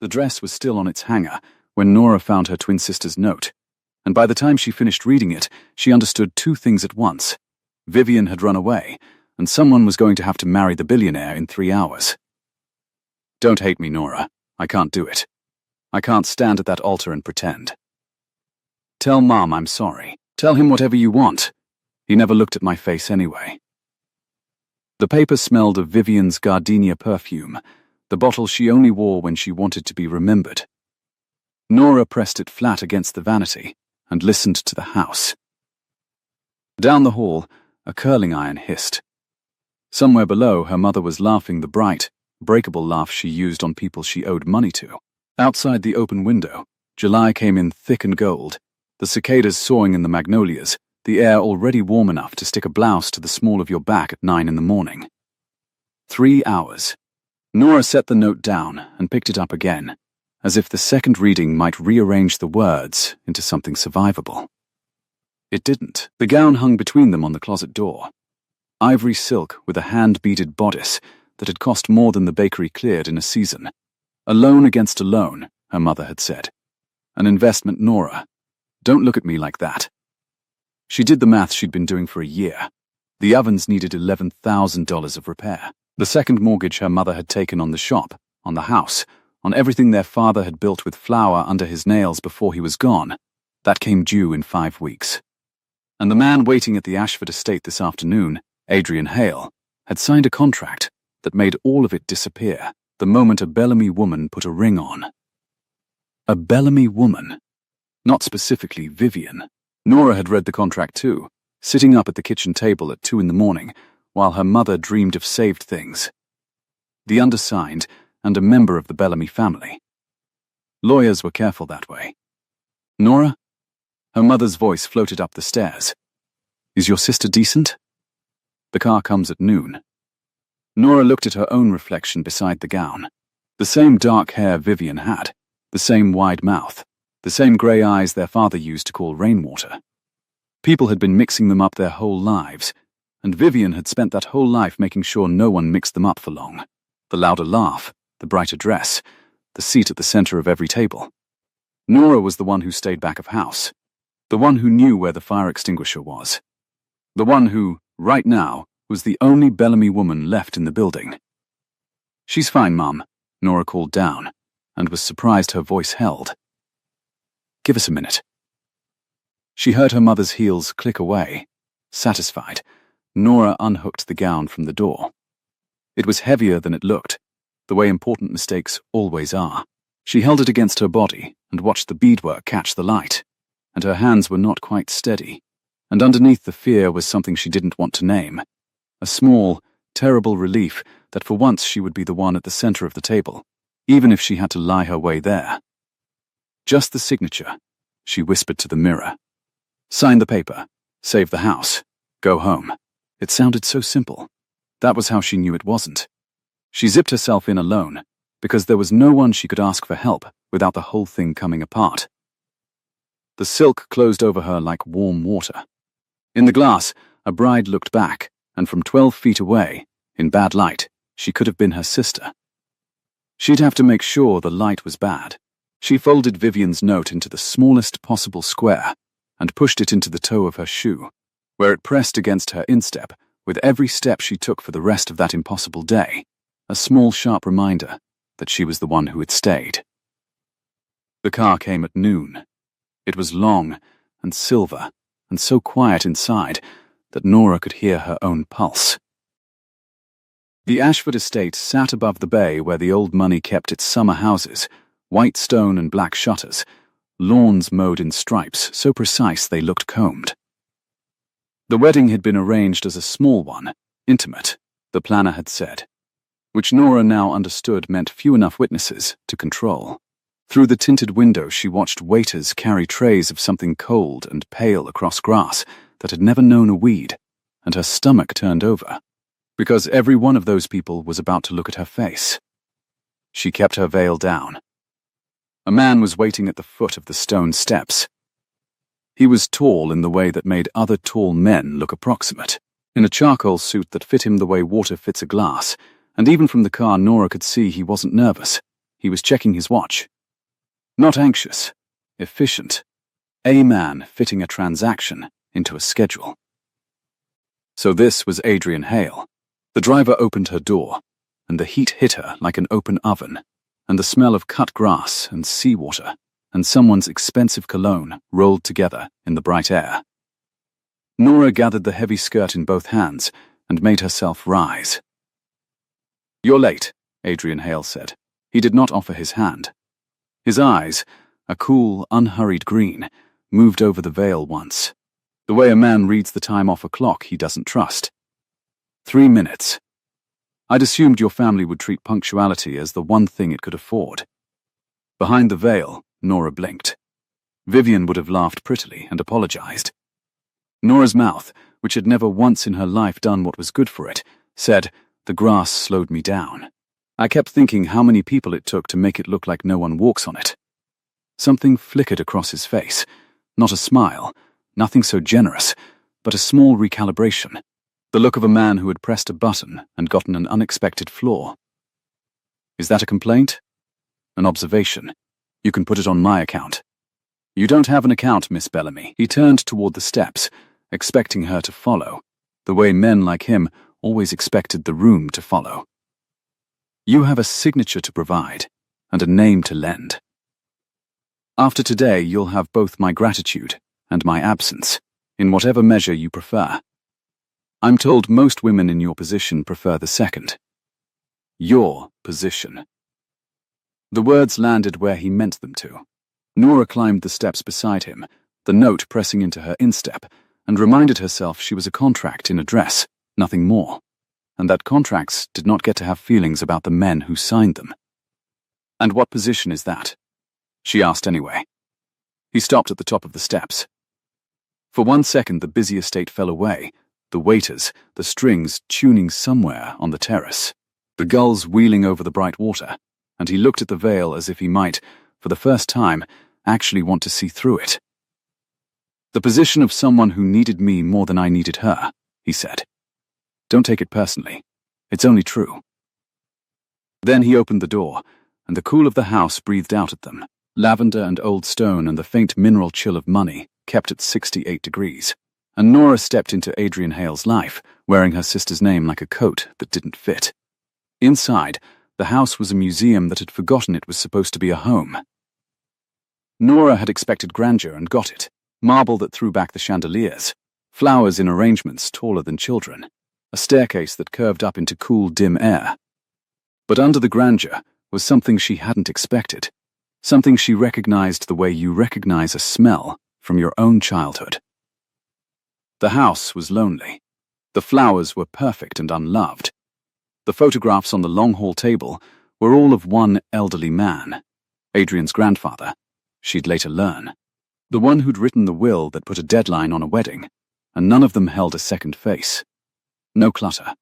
The dress was still on its hanger when Nora found her twin sister's note, and by the time she finished reading it, she understood two things at once. Vivian had run away, and someone was going to have to marry the billionaire in 3 hours. Don't hate me, Nora. I can't do it. I can't stand at that altar and pretend. Tell Mom I'm sorry. Tell him whatever you want. He never looked at my face anyway. The paper smelled of Vivian's gardenia perfume, the bottle she only wore when she wanted to be remembered. Nora pressed it flat against the vanity and listened to the house. Down the hall, a curling iron hissed. Somewhere below, her mother was laughing the bright, breakable laugh she used on people she owed money to. Outside the open window, July came in thick and gold, the cicadas sawing in the magnolias, the air already warm enough to stick a blouse to the small of your back at 9 in the morning. 3 hours. Nora set the note down and picked it up again, as if the second reading might rearrange the words into something survivable. It didn't. The gown hung between them on the closet door. Ivory silk with a hand-beaded bodice that had cost more than the bakery cleared in a season. A loan against a loan, her mother had said. An investment, Nora. Don't look at me like that. She did the math she'd been doing for a year. The ovens needed $11,000 of repair. The second mortgage her mother had taken on the shop, on the house, on everything their father had built with flour under his nails before he was gone, that came due in 5 weeks. And the man waiting at the Ashford estate this afternoon, Adrian Hale, had signed a contract that made all of it disappear the moment a Bellamy woman put a ring on. A Bellamy woman. Not specifically Vivian. Nora had read the contract too, sitting up at the kitchen table at 2 in the morning, while her mother dreamed of saved things. The undersigned and a member of the Bellamy family. Lawyers were careful that way. Nora? Her mother's voice floated up the stairs. Is your sister decent? The car comes at noon. Nora looked at her own reflection beside the gown. The same dark hair Vivian had, the same wide mouth, the same grey eyes their father used to call rainwater. People had been mixing them up their whole lives, and Vivian had spent that whole life making sure no one mixed them up for long. The louder laugh, the brighter dress, the seat at the center of every table. Nora was the one who stayed back of house, the one who knew where the fire extinguisher was, the one who, right now, was the only Bellamy woman left in the building. She's fine, Mum, Nora called down, and was surprised her voice held. Give us a minute. She heard her mother's heels click away. Satisfied, Nora unhooked the gown from the door. It was heavier than it looked, the way important mistakes always are. She held it against her body and watched the beadwork catch the light, and her hands were not quite steady, and underneath the fear was something she didn't want to name. A small, terrible relief that for once she would be the one at the center of the table, even if she had to lie her way there. Just the signature, she whispered to the mirror. Sign the paper, save the house, go home. It sounded so simple. That was how she knew it wasn't. She zipped herself in alone, because there was no one she could ask for help without the whole thing coming apart. The silk closed over her like warm water. In the glass, a bride looked back, and from 12 feet away, in bad light, she could have been her sister. She'd have to make sure the light was bad. She folded Vivian's note into the smallest possible square and pushed it into the toe of her shoe, where it pressed against her instep with every step she took for the rest of that impossible day, a small sharp reminder that she was the one who had stayed. The car came at noon. It was long and silver and so quiet inside that Nora could hear her own pulse. The Ashford estate sat above the bay where the old money kept its summer houses, white stone and black shutters, lawns mowed in stripes so precise they looked combed. The wedding had been arranged as a small one, intimate, the planner had said, which Nora now understood meant few enough witnesses to control. Through the tinted window she watched waiters carry trays of something cold and pale across grass that had never known a weed, and her stomach turned over, because every one of those people was about to look at her face. She kept her veil down. A man was waiting at the foot of the stone steps. He was tall in the way that made other tall men look approximate, in a charcoal suit that fit him the way water fits a glass, and even from the car Nora could see he wasn't nervous. He was checking his watch. Not anxious, efficient. A man fitting a transaction into a schedule. So this was Adrian Hale. The driver opened her door, and the heat hit her like an open oven, and the smell of cut grass and seawater and someone's expensive cologne rolled together in the bright air. Nora gathered the heavy skirt in both hands and made herself rise. "You're late," Adrian Hale said. He did not offer his hand. His eyes, a cool, unhurried green, moved over the veil once, the way a man reads the time off a clock he doesn't trust. 3 minutes. I'd assumed your family would treat punctuality as the one thing it could afford. Behind the veil, Nora blinked. Vivian would have laughed prettily and apologized. Nora's mouth, which had never once in her life done what was good for it, said, "The grass slowed me down." I kept thinking how many people it took to make it look like no one walks on it. Something flickered across his face. Not a smile, nothing so generous, but a small recalibration. The look of a man who had pressed a button and gotten an unexpected flaw. "Is that a complaint?" "An observation. You can put it on my account." "You don't have an account, Miss Bellamy." He turned toward the steps, expecting her to follow, the way men like him always expected the room to follow. "You have a signature to provide, and a name to lend. After today, you'll have both my gratitude and my absence, in whatever measure you prefer. I'm told most women in your position prefer the second. Your position." The words landed where he meant them to. Nora climbed the steps beside him, the note pressing into her instep, and reminded herself she was a contract in a dress, nothing more, and that contracts did not get to have feelings about the men who signed them. "And what position is that?" she asked anyway. He stopped at the top of the steps. For 1 second the busy estate fell away, the waiters, the strings tuning somewhere on the terrace, the gulls wheeling over the bright water, and he looked at the veil as if he might, for the first time, actually want to see through it. "The position of someone who needed me more than I needed her," he said. "Don't take it personally. It's only true." Then he opened the door, and the cool of the house breathed out at them. Lavender and old stone and the faint mineral chill of money kept at 68 degrees. And Nora stepped into Adrian Hale's life, wearing her sister's name like a coat that didn't fit. Inside, the house was a museum that had forgotten it was supposed to be a home. Nora had expected grandeur and got it. Marble that threw back the chandeliers, flowers in arrangements taller than children, a staircase that curved up into cool, dim air. But under the grandeur was something she hadn't expected, something she recognized the way you recognize a smell from your own childhood. The house was lonely. The flowers were perfect and unloved. The photographs on the long hall table were all of one elderly man, Adrian's grandfather, she'd later learn, the one who'd written the will that put a deadline on a wedding, and none of them held a second face. No clutter,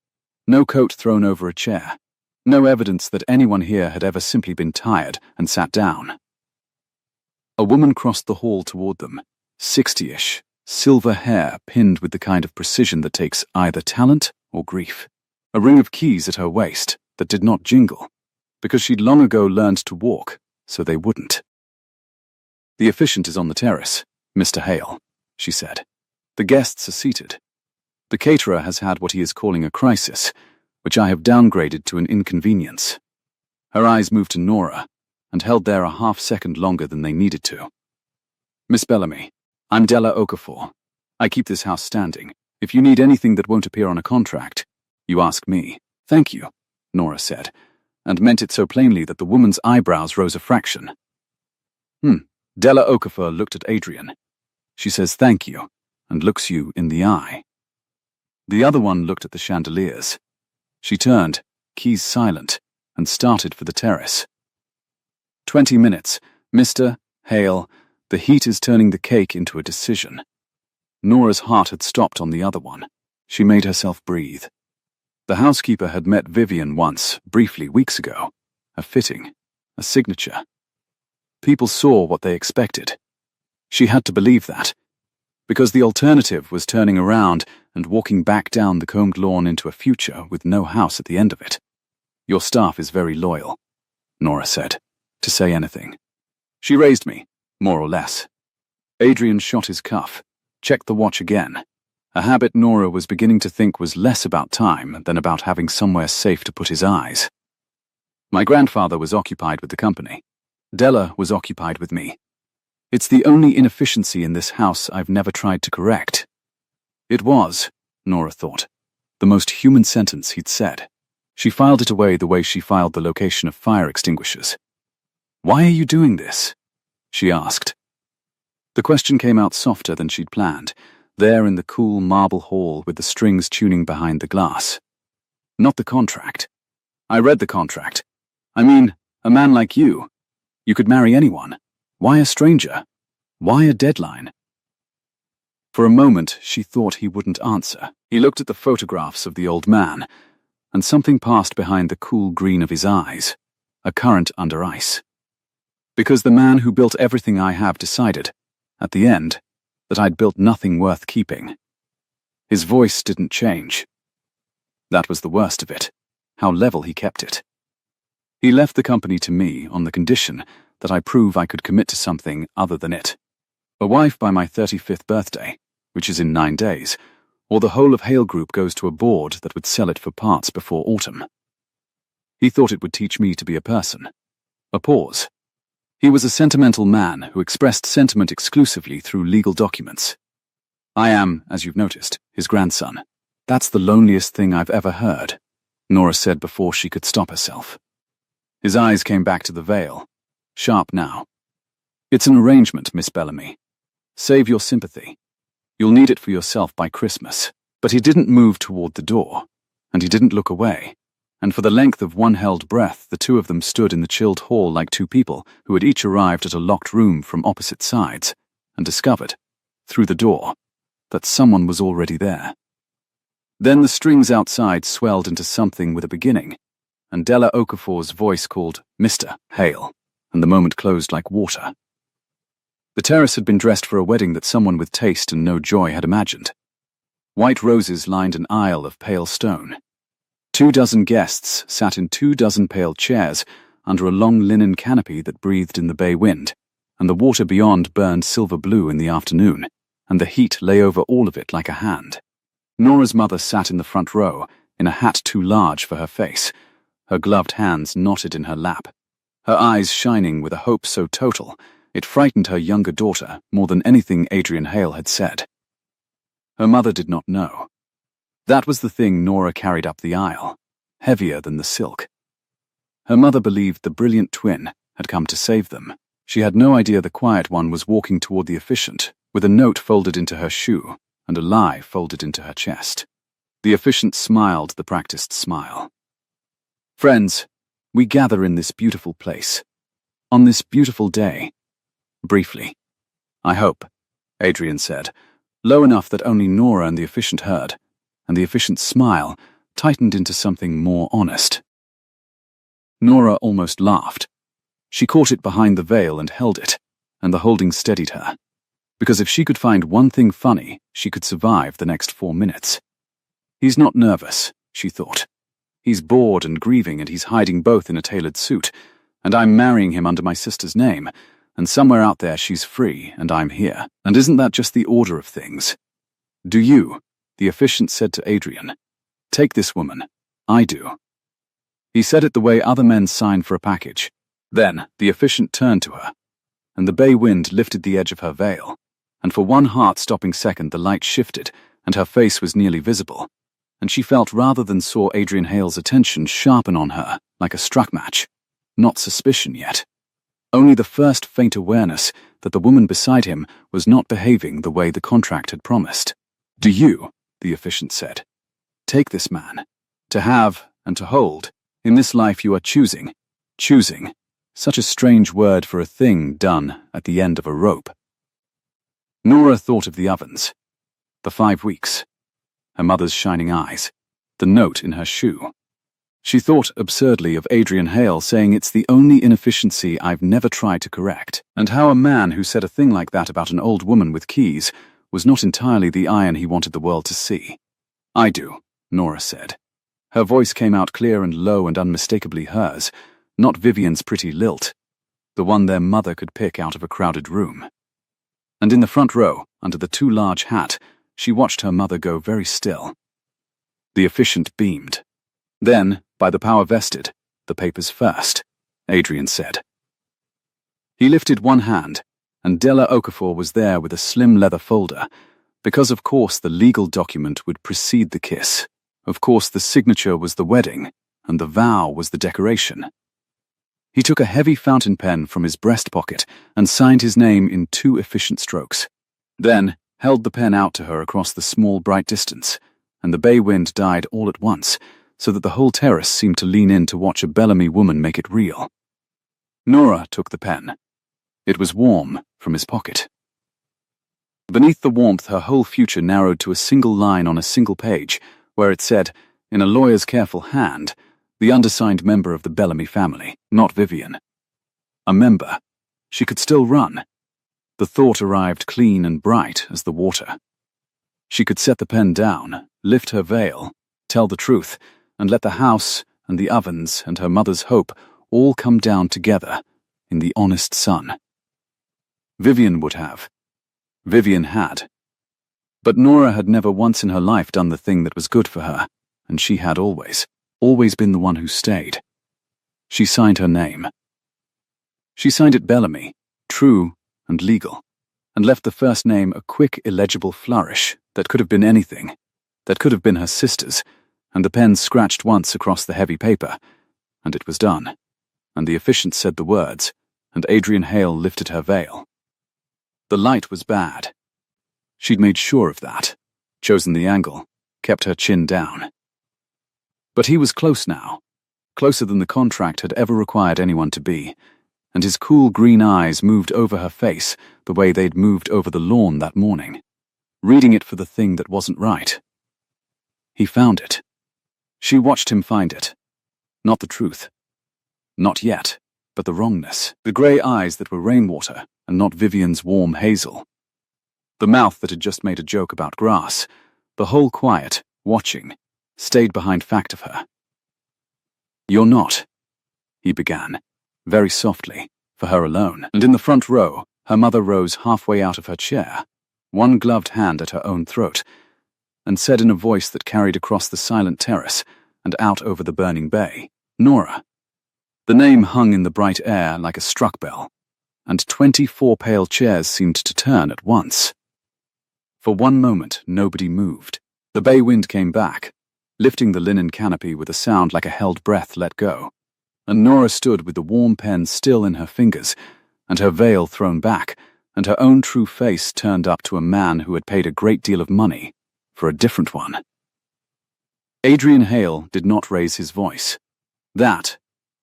no coat thrown over a chair, no evidence that anyone here had ever simply been tired and sat down. A woman crossed the hall toward them, 60-ish, silver hair pinned with the kind of precision that takes either talent or grief. A ring of keys at her waist that did not jingle, because she'd long ago learned to walk, so they wouldn't. "The efficient is on the terrace, Mr. Hale," she said. "The guests are seated. The caterer has had what he is calling a crisis, which I have downgraded to an inconvenience." Her eyes moved to Nora, and held there a half-second longer than they needed to. "Miss Bellamy, I'm Della Okafor. I keep this house standing. If you need anything that won't appear on a contract, you ask me." "Thank you," Nora said, and meant it so plainly that the woman's eyebrows rose a fraction. Della Okafor looked at Adrian. She says thank you, and looks you in the eye. The other one looked at the chandeliers. She turned, keys silent, and started for the terrace. 20 minutes, Mr. Hale. The heat is turning the cake into a decision. Nora's heart had stopped on the other one. She made herself breathe. The housekeeper had met Vivian once, briefly, weeks ago. A fitting, a signature. People saw what they expected. She had to believe that, because the alternative was turning around and walking back down the combed lawn into a future with no house at the end of it. "Your staff is very loyal," Nora said. to say anything. She raised me, more or less. Adrian shot his cuff, checked the watch again, a habit Nora was beginning to think was less about time than about having somewhere safe to put his eyes. My grandfather was occupied with the company. Della was occupied with me. It's the only inefficiency in this house I've never tried to correct. It was, Nora thought, the most human sentence he'd said. She filed it away the way she filed the location of fire extinguishers. "Why are you doing this?" she asked. The question came out softer than she'd planned, there in the cool marble hall with the strings tuning behind the glass. "Not the contract. I read the contract. I mean, a man like you. You could marry anyone. Why a stranger? Why a deadline?" For a moment, she thought he wouldn't answer. He looked at the photographs of the old man, and something passed behind the cool green of his eyes, a current under ice. Because the man who built everything I have decided, at the end, that I'd built nothing worth keeping. His voice didn't change. That was the worst of it, how level he kept it. He left the company to me on the condition that I prove I could commit to something other than it. A wife by my 35th birthday, which is in 9 days, or the whole of Hale Group goes to a board that would sell it for parts before autumn. He thought it would teach me to be a person. A pause. He was a sentimental man who expressed sentiment exclusively through legal documents. I am, as you've noticed, his grandson. That's the loneliest thing I've ever heard, Nora said before she could stop herself. His eyes came back to the veil, sharp now. "It's an arrangement, Miss Bellamy. Save your sympathy. You'll need it for yourself by Christmas." But he didn't move toward the door, and he didn't look away. And for the length of one held breath, the two of them stood in the chilled hall like two people who had each arrived at a locked room from opposite sides and discovered, through the door, that someone was already there. Then the strings outside swelled into something with a beginning, and Della Okafor's voice called Mr. Hale, and the moment closed like water. The terrace had been dressed for a wedding that someone with taste and no joy had imagined. White roses lined an aisle of pale stone. 24 guests sat in 24 pale chairs under a long linen canopy that breathed in the bay wind, and the water beyond burned silver blue in the afternoon, and the heat lay over all of it like a hand. Nora's mother sat in the front row, in a hat too large for her face, her gloved hands knotted in her lap, her eyes shining with a hope so total it frightened her younger daughter more than anything Adrian Hale had said. Her mother did not know. That was the thing Nora carried up the aisle, heavier than the silk. Her mother believed the brilliant twin had come to save them. She had no idea the quiet one was walking toward the efficient, with a note folded into her shoe and a lie folded into her chest. The efficient smiled the practiced smile. "Friends, we gather in this beautiful place, on this beautiful day." Briefly. "I hope," Adrian said, low enough that only Nora and the efficient heard, and the efficient's smile tightened into something more honest. Nora almost laughed. She caught it behind the veil and held it, and the holding steadied her. Because if she could find one thing funny, she could survive the next 4 minutes. He's not nervous, she thought. He's bored and grieving, and he's hiding both in a tailored suit, and I'm marrying him under my sister's name, and somewhere out there she's free, and I'm here. And isn't that just the order of things? "Do you?" the efficient said to Adrian. "Take this woman. I do." He said it the way other men sign for a package. Then the efficient turned to her, and the bay wind lifted the edge of her veil, and for one heart-stopping second the light shifted, and her face was nearly visible, and she felt rather than saw Adrian Hale's attention sharpen on her like a struck match. Not suspicion yet. Only the first faint awareness that the woman beside him was not behaving the way the contract had promised. "Do you?" the efficient said. "Take this man. To have and to hold. In this life you are choosing. Choosing. Such a strange word for a thing done at the end of a rope." Nora thought of the ovens, the 5 weeks, her mother's shining eyes, the note in her shoe. She thought absurdly of Adrian Hale saying it's the only inefficiency I've never tried to correct, and how a man who said a thing like that about an old woman with keys was not entirely the iron he wanted the world to see. "I do," Nora said. Her voice came out clear and low and unmistakably hers, not Vivian's pretty lilt. the one their mother could pick out of a crowded room. And in the front row, under the too large hat, she watched her mother go very still. The efficient beamed. "Then, by the power vested, the papers first," Adrian said. He lifted one hand, and Della Okafor was there with a slim leather folder, because of course the legal document would precede the kiss. Of course the signature was the wedding, and the vow was the decoration. He took a heavy fountain pen from his breast pocket and signed his name in 2 efficient strokes. Then held the pen out to her across the small bright distance, and the bay wind died all at once, so that the whole terrace seemed to lean in to watch a Bellamy woman make it real. Nora took the pen. It was warm from his pocket. Beneath the warmth, her whole future narrowed to a single line on a single page, where it said, in a lawyer's careful hand, the undersigned member of the Bellamy family, not Vivian. A member. She could still run. The thought arrived clean and bright as the water. She could set the pen down, lift her veil, tell the truth, and let the house and the ovens and her mother's hope all come down together in the honest sun. Vivian would have. Vivian had. But Nora had never once in her life done the thing that was good for her, and she had always been the one who stayed. She signed her name. She signed it Bellamy, true and legal, and left the first name a quick, illegible flourish that could have been anything, that could have been her sister's, and the pen scratched once across the heavy paper, and it was done, and the efficient said the words, and Adrian Hale lifted her veil. The light was bad. She'd made sure of that, chosen the angle, kept her chin down. But he was close now, closer than the contract had ever required anyone to be, and his cool green eyes moved over her face the way they'd moved over the lawn that morning, reading it for the thing that wasn't right. He found it. She watched him find it. Not the truth. Not yet, but the wrongness. The grey eyes that were rainwater and not Vivian's warm hazel. The mouth that had just made a joke about grass. The whole quiet, watching, stayed behind fact of her. "You're not," he began, very softly, for her alone, and in the front row, her mother rose halfway out of her chair, one gloved hand at her own throat, and said in a voice that carried across the silent terrace and out over the burning bay, "Nora." The name hung in the bright air like a struck bell, and 24 pale chairs seemed to turn at once. For one moment, nobody moved. The bay wind came back, lifting the linen canopy with a sound like a held breath let go, and Nora stood with the warm pen still in her fingers, and her veil thrown back, and her own true face turned up to a man who had paid a great deal of money for a different one. Adrian Hale did not raise his voice. That,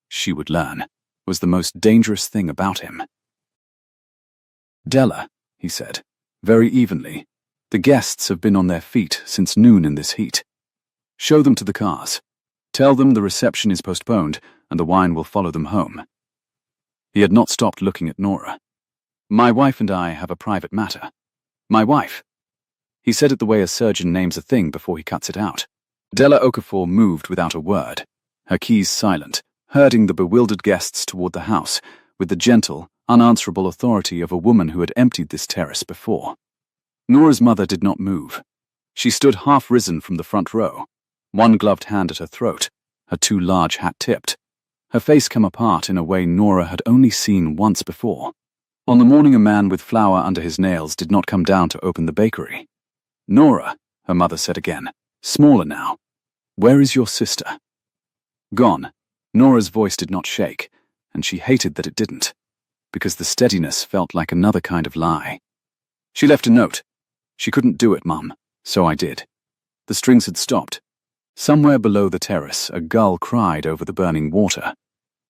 she would learn, was the most dangerous thing about him. "Della," he said, very evenly, "the guests have been on their feet since noon in this heat. Show them to the cars. Tell them the reception is postponed and the wine will follow them home." He had not stopped looking at Nora. "My wife and I have a private matter. My wife." He said it the way a surgeon names a thing before he cuts it out. Della Okafor moved without a word, her keys silent, herding the bewildered guests toward the house with the gentle, unanswerable authority of a woman who had emptied this terrace before. Nora's mother did not move. She stood half-risen from the front row, one gloved hand at her throat, her too large hat tipped, her face come apart in a way Nora had only seen once before. On the morning a man with flour under his nails did not come down to open the bakery. "Nora," her mother said again, smaller now, "where is your sister?" "Gone." Nora's voice did not shake, and she hated that it didn't, because the steadiness felt like another kind of lie. "She left a note. She couldn't do it, Mum, so I did." The strings had stopped. Somewhere below the terrace, a gull cried over the burning water,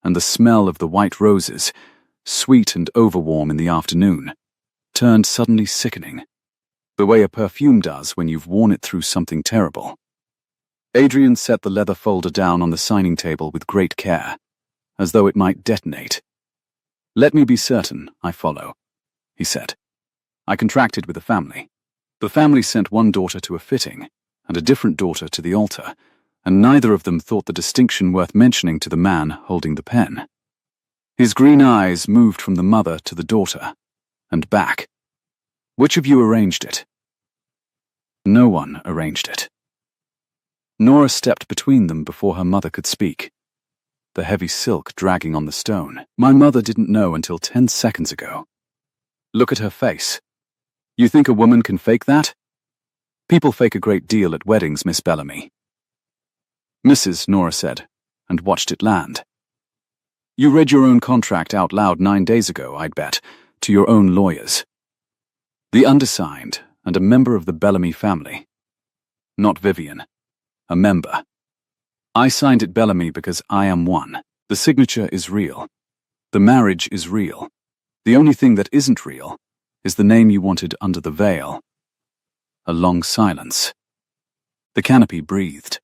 and the smell of the white roses, sweet and overwarm in the afternoon, turned suddenly sickening, the way a perfume does when you've worn it through something terrible. Adrian set the leather folder down on the signing table with great care, as though it might detonate. "Let me be certain I follow," he said. "I contracted with the family. The family sent one daughter to a fitting, and a different daughter to the altar, and neither of them thought the distinction worth mentioning to the man holding the pen." His green eyes moved from the mother to the daughter, and back. Which of you arranged it? No one arranged it. Nora stepped between them before her mother could speak, the heavy silk dragging on the stone. My mother didn't know until 10 seconds ago. Look at her face. You think a woman can fake that? People fake a great deal at weddings, Miss Bellamy. Mrs., Nora said, and watched it land. You read your own contract out loud 9 days ago, I'd bet, to your own lawyers. The undersigned and a member of the Bellamy family. Not Vivian. A member. I signed it Bellamy because I am one. The signature is real. The marriage is real. The only thing that isn't real is the name you wanted under the veil. A long silence. The canopy breathed.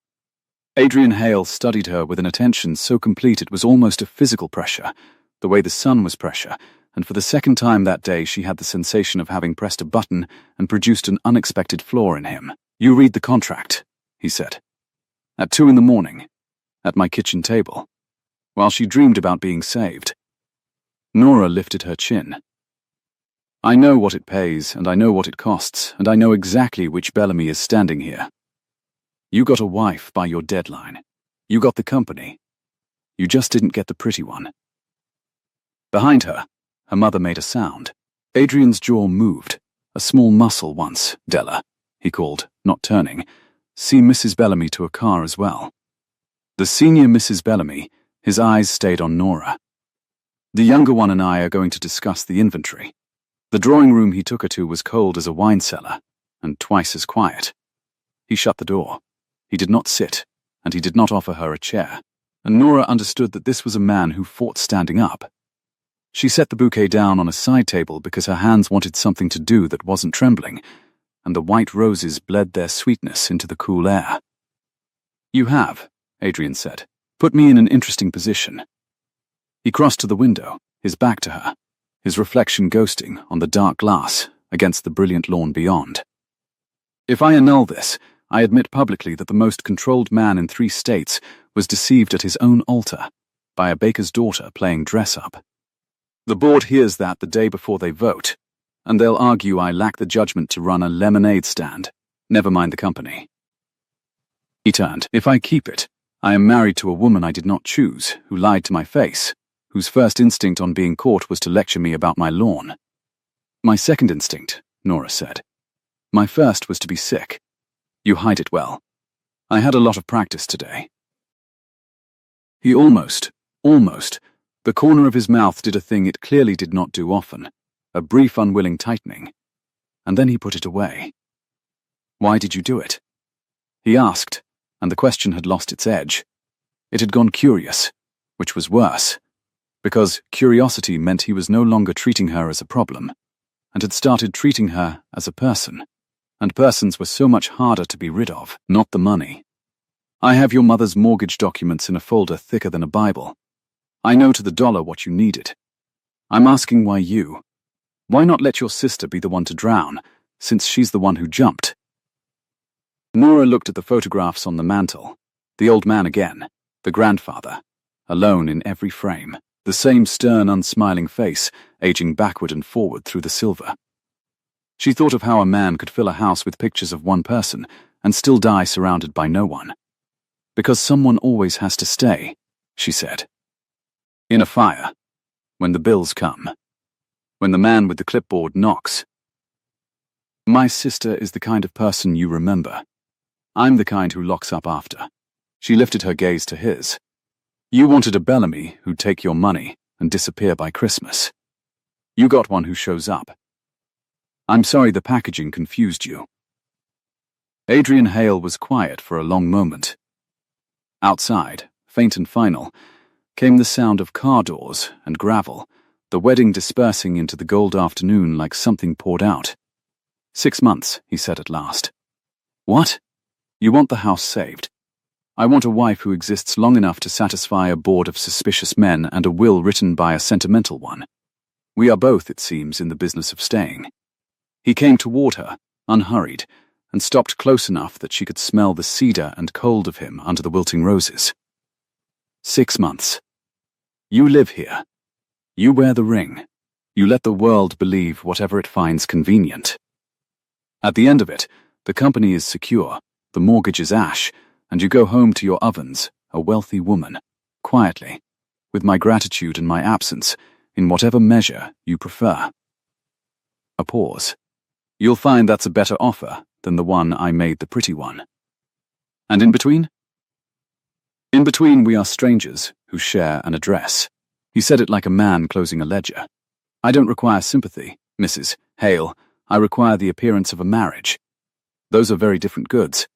Adrian Hale studied her with an attention so complete it was almost a physical pressure, the way the sun was pressure, and for the second time that day she had the sensation of having pressed a button and produced an unexpected flaw in him. You read the contract, he said. At 2 a.m, at my kitchen table, while she dreamed about being saved. Nora lifted her chin. I know what it pays, and I know what it costs, and I know exactly which Bellamy is standing here. You got a wife by your deadline. You got the company. You just didn't get the pretty one. Behind her, her mother made a sound. Adrian's jaw moved. A small muscle once, Della, he called, not turning. See Mrs. Bellamy to a car as well. The senior Mrs. Bellamy, his eyes stayed on Nora. The younger one and I are going to discuss the inventory. The drawing room he took her to was cold as a wine cellar, and twice as quiet. He shut the door. He did not sit, and he did not offer her a chair, and Nora understood that this was a man who fought standing up. She set the bouquet down on a side table because her hands wanted something to do that wasn't trembling, and the white roses bled their sweetness into the cool air. You have, Adrian said, put me in an interesting position. He crossed to the window, his back to her, his reflection ghosting on the dark glass against the brilliant lawn beyond. If I annul this, I admit publicly that the most controlled man in 3 states was deceived at his own altar by a baker's daughter playing dress-up. The board hears that the day before they vote, and they'll argue I lack the judgment to run a lemonade stand, never mind the company. He turned. If I keep it, I am married to a woman I did not choose, who lied to my face, whose first instinct on being caught was to lecture me about my lawn. My second instinct, Nora said. My first was to be sick. You hide it well. I had a lot of practice today. He almost, the corner of his mouth did a thing it clearly did not do often, a brief unwilling tightening, and then he put it away. Why did you do it? He asked, and the question had lost its edge. It had gone curious, which was worse, because curiosity meant he was no longer treating her as a problem, and had started treating her as a person, and persons were so much harder to be rid of, not the money. I have your mother's mortgage documents in a folder thicker than a Bible. I know to the dollar what you needed. I'm asking why you. Why not let your sister be the one to drown, since she's the one who jumped? Nora looked at the photographs on the mantel. The old man again, the grandfather, alone in every frame, the same stern, unsmiling face, aging backward and forward through the silver. She thought of how a man could fill a house with pictures of one person and still die surrounded by no one. Because someone always has to stay, she said. In a fire, when the bills come, when the man with the clipboard knocks. My sister is the kind of person you remember. I'm the kind who locks up after. She lifted her gaze to his. You wanted a Bellamy who'd take your money and disappear by Christmas. You got one who shows up. I'm sorry the packaging confused you. Adrian Hale was quiet for a long moment. Outside, faint and final, came the sound of car doors and gravel, the wedding dispersing into the gold afternoon like something poured out. 6 months, he said at last. What? You want the house saved. I want a wife who exists long enough to satisfy a board of suspicious men and a will written by a sentimental one. We are both, it seems, in the business of staying. He came toward her, unhurried, and stopped close enough that she could smell the cedar and cold of him under the wilting roses. 6 months. You live here. You wear the ring. You let the world believe whatever it finds convenient. At the end of it, the company is secure, the mortgage is ash, and you go home to your ovens, a wealthy woman, quietly, with my gratitude and my absence, in whatever measure you prefer. A pause. You'll find that's a better offer than the one I made the pretty one. And in between? In between, we are strangers who share an address. He said it like a man closing a ledger. I don't require sympathy, Mrs. Hale. I require the appearance of a marriage. Those are very different goods,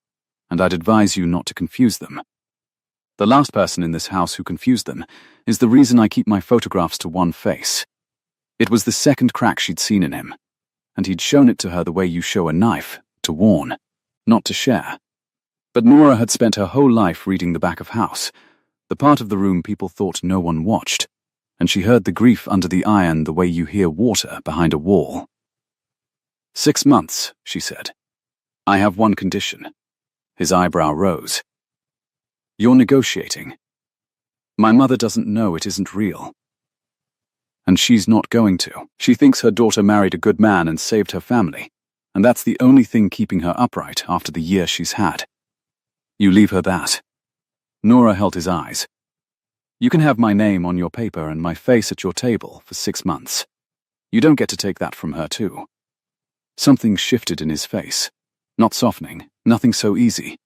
and I'd advise you not to confuse them. The last person in this house who confused them is the reason I keep my photographs to one face. It was the second crack she'd seen in him, and he'd shown it to her the way you show a knife, to warn, not to share. But Nora had spent her whole life reading the back of house, the part of the room people thought no one watched, and she heard the grief under the iron the way you hear water behind a wall. 6 months, she said. I have one condition. His eyebrow rose. You're negotiating. My mother doesn't know it isn't real. And she's not going to. She thinks her daughter married a good man and saved her family, and that's the only thing keeping her upright after the year she's had. You leave her that. Nora held his eyes. You can have my name on your paper and my face at your table for 6 months. You don't get to take that from her, too. Something shifted in his face. Not softening, nothing so easy,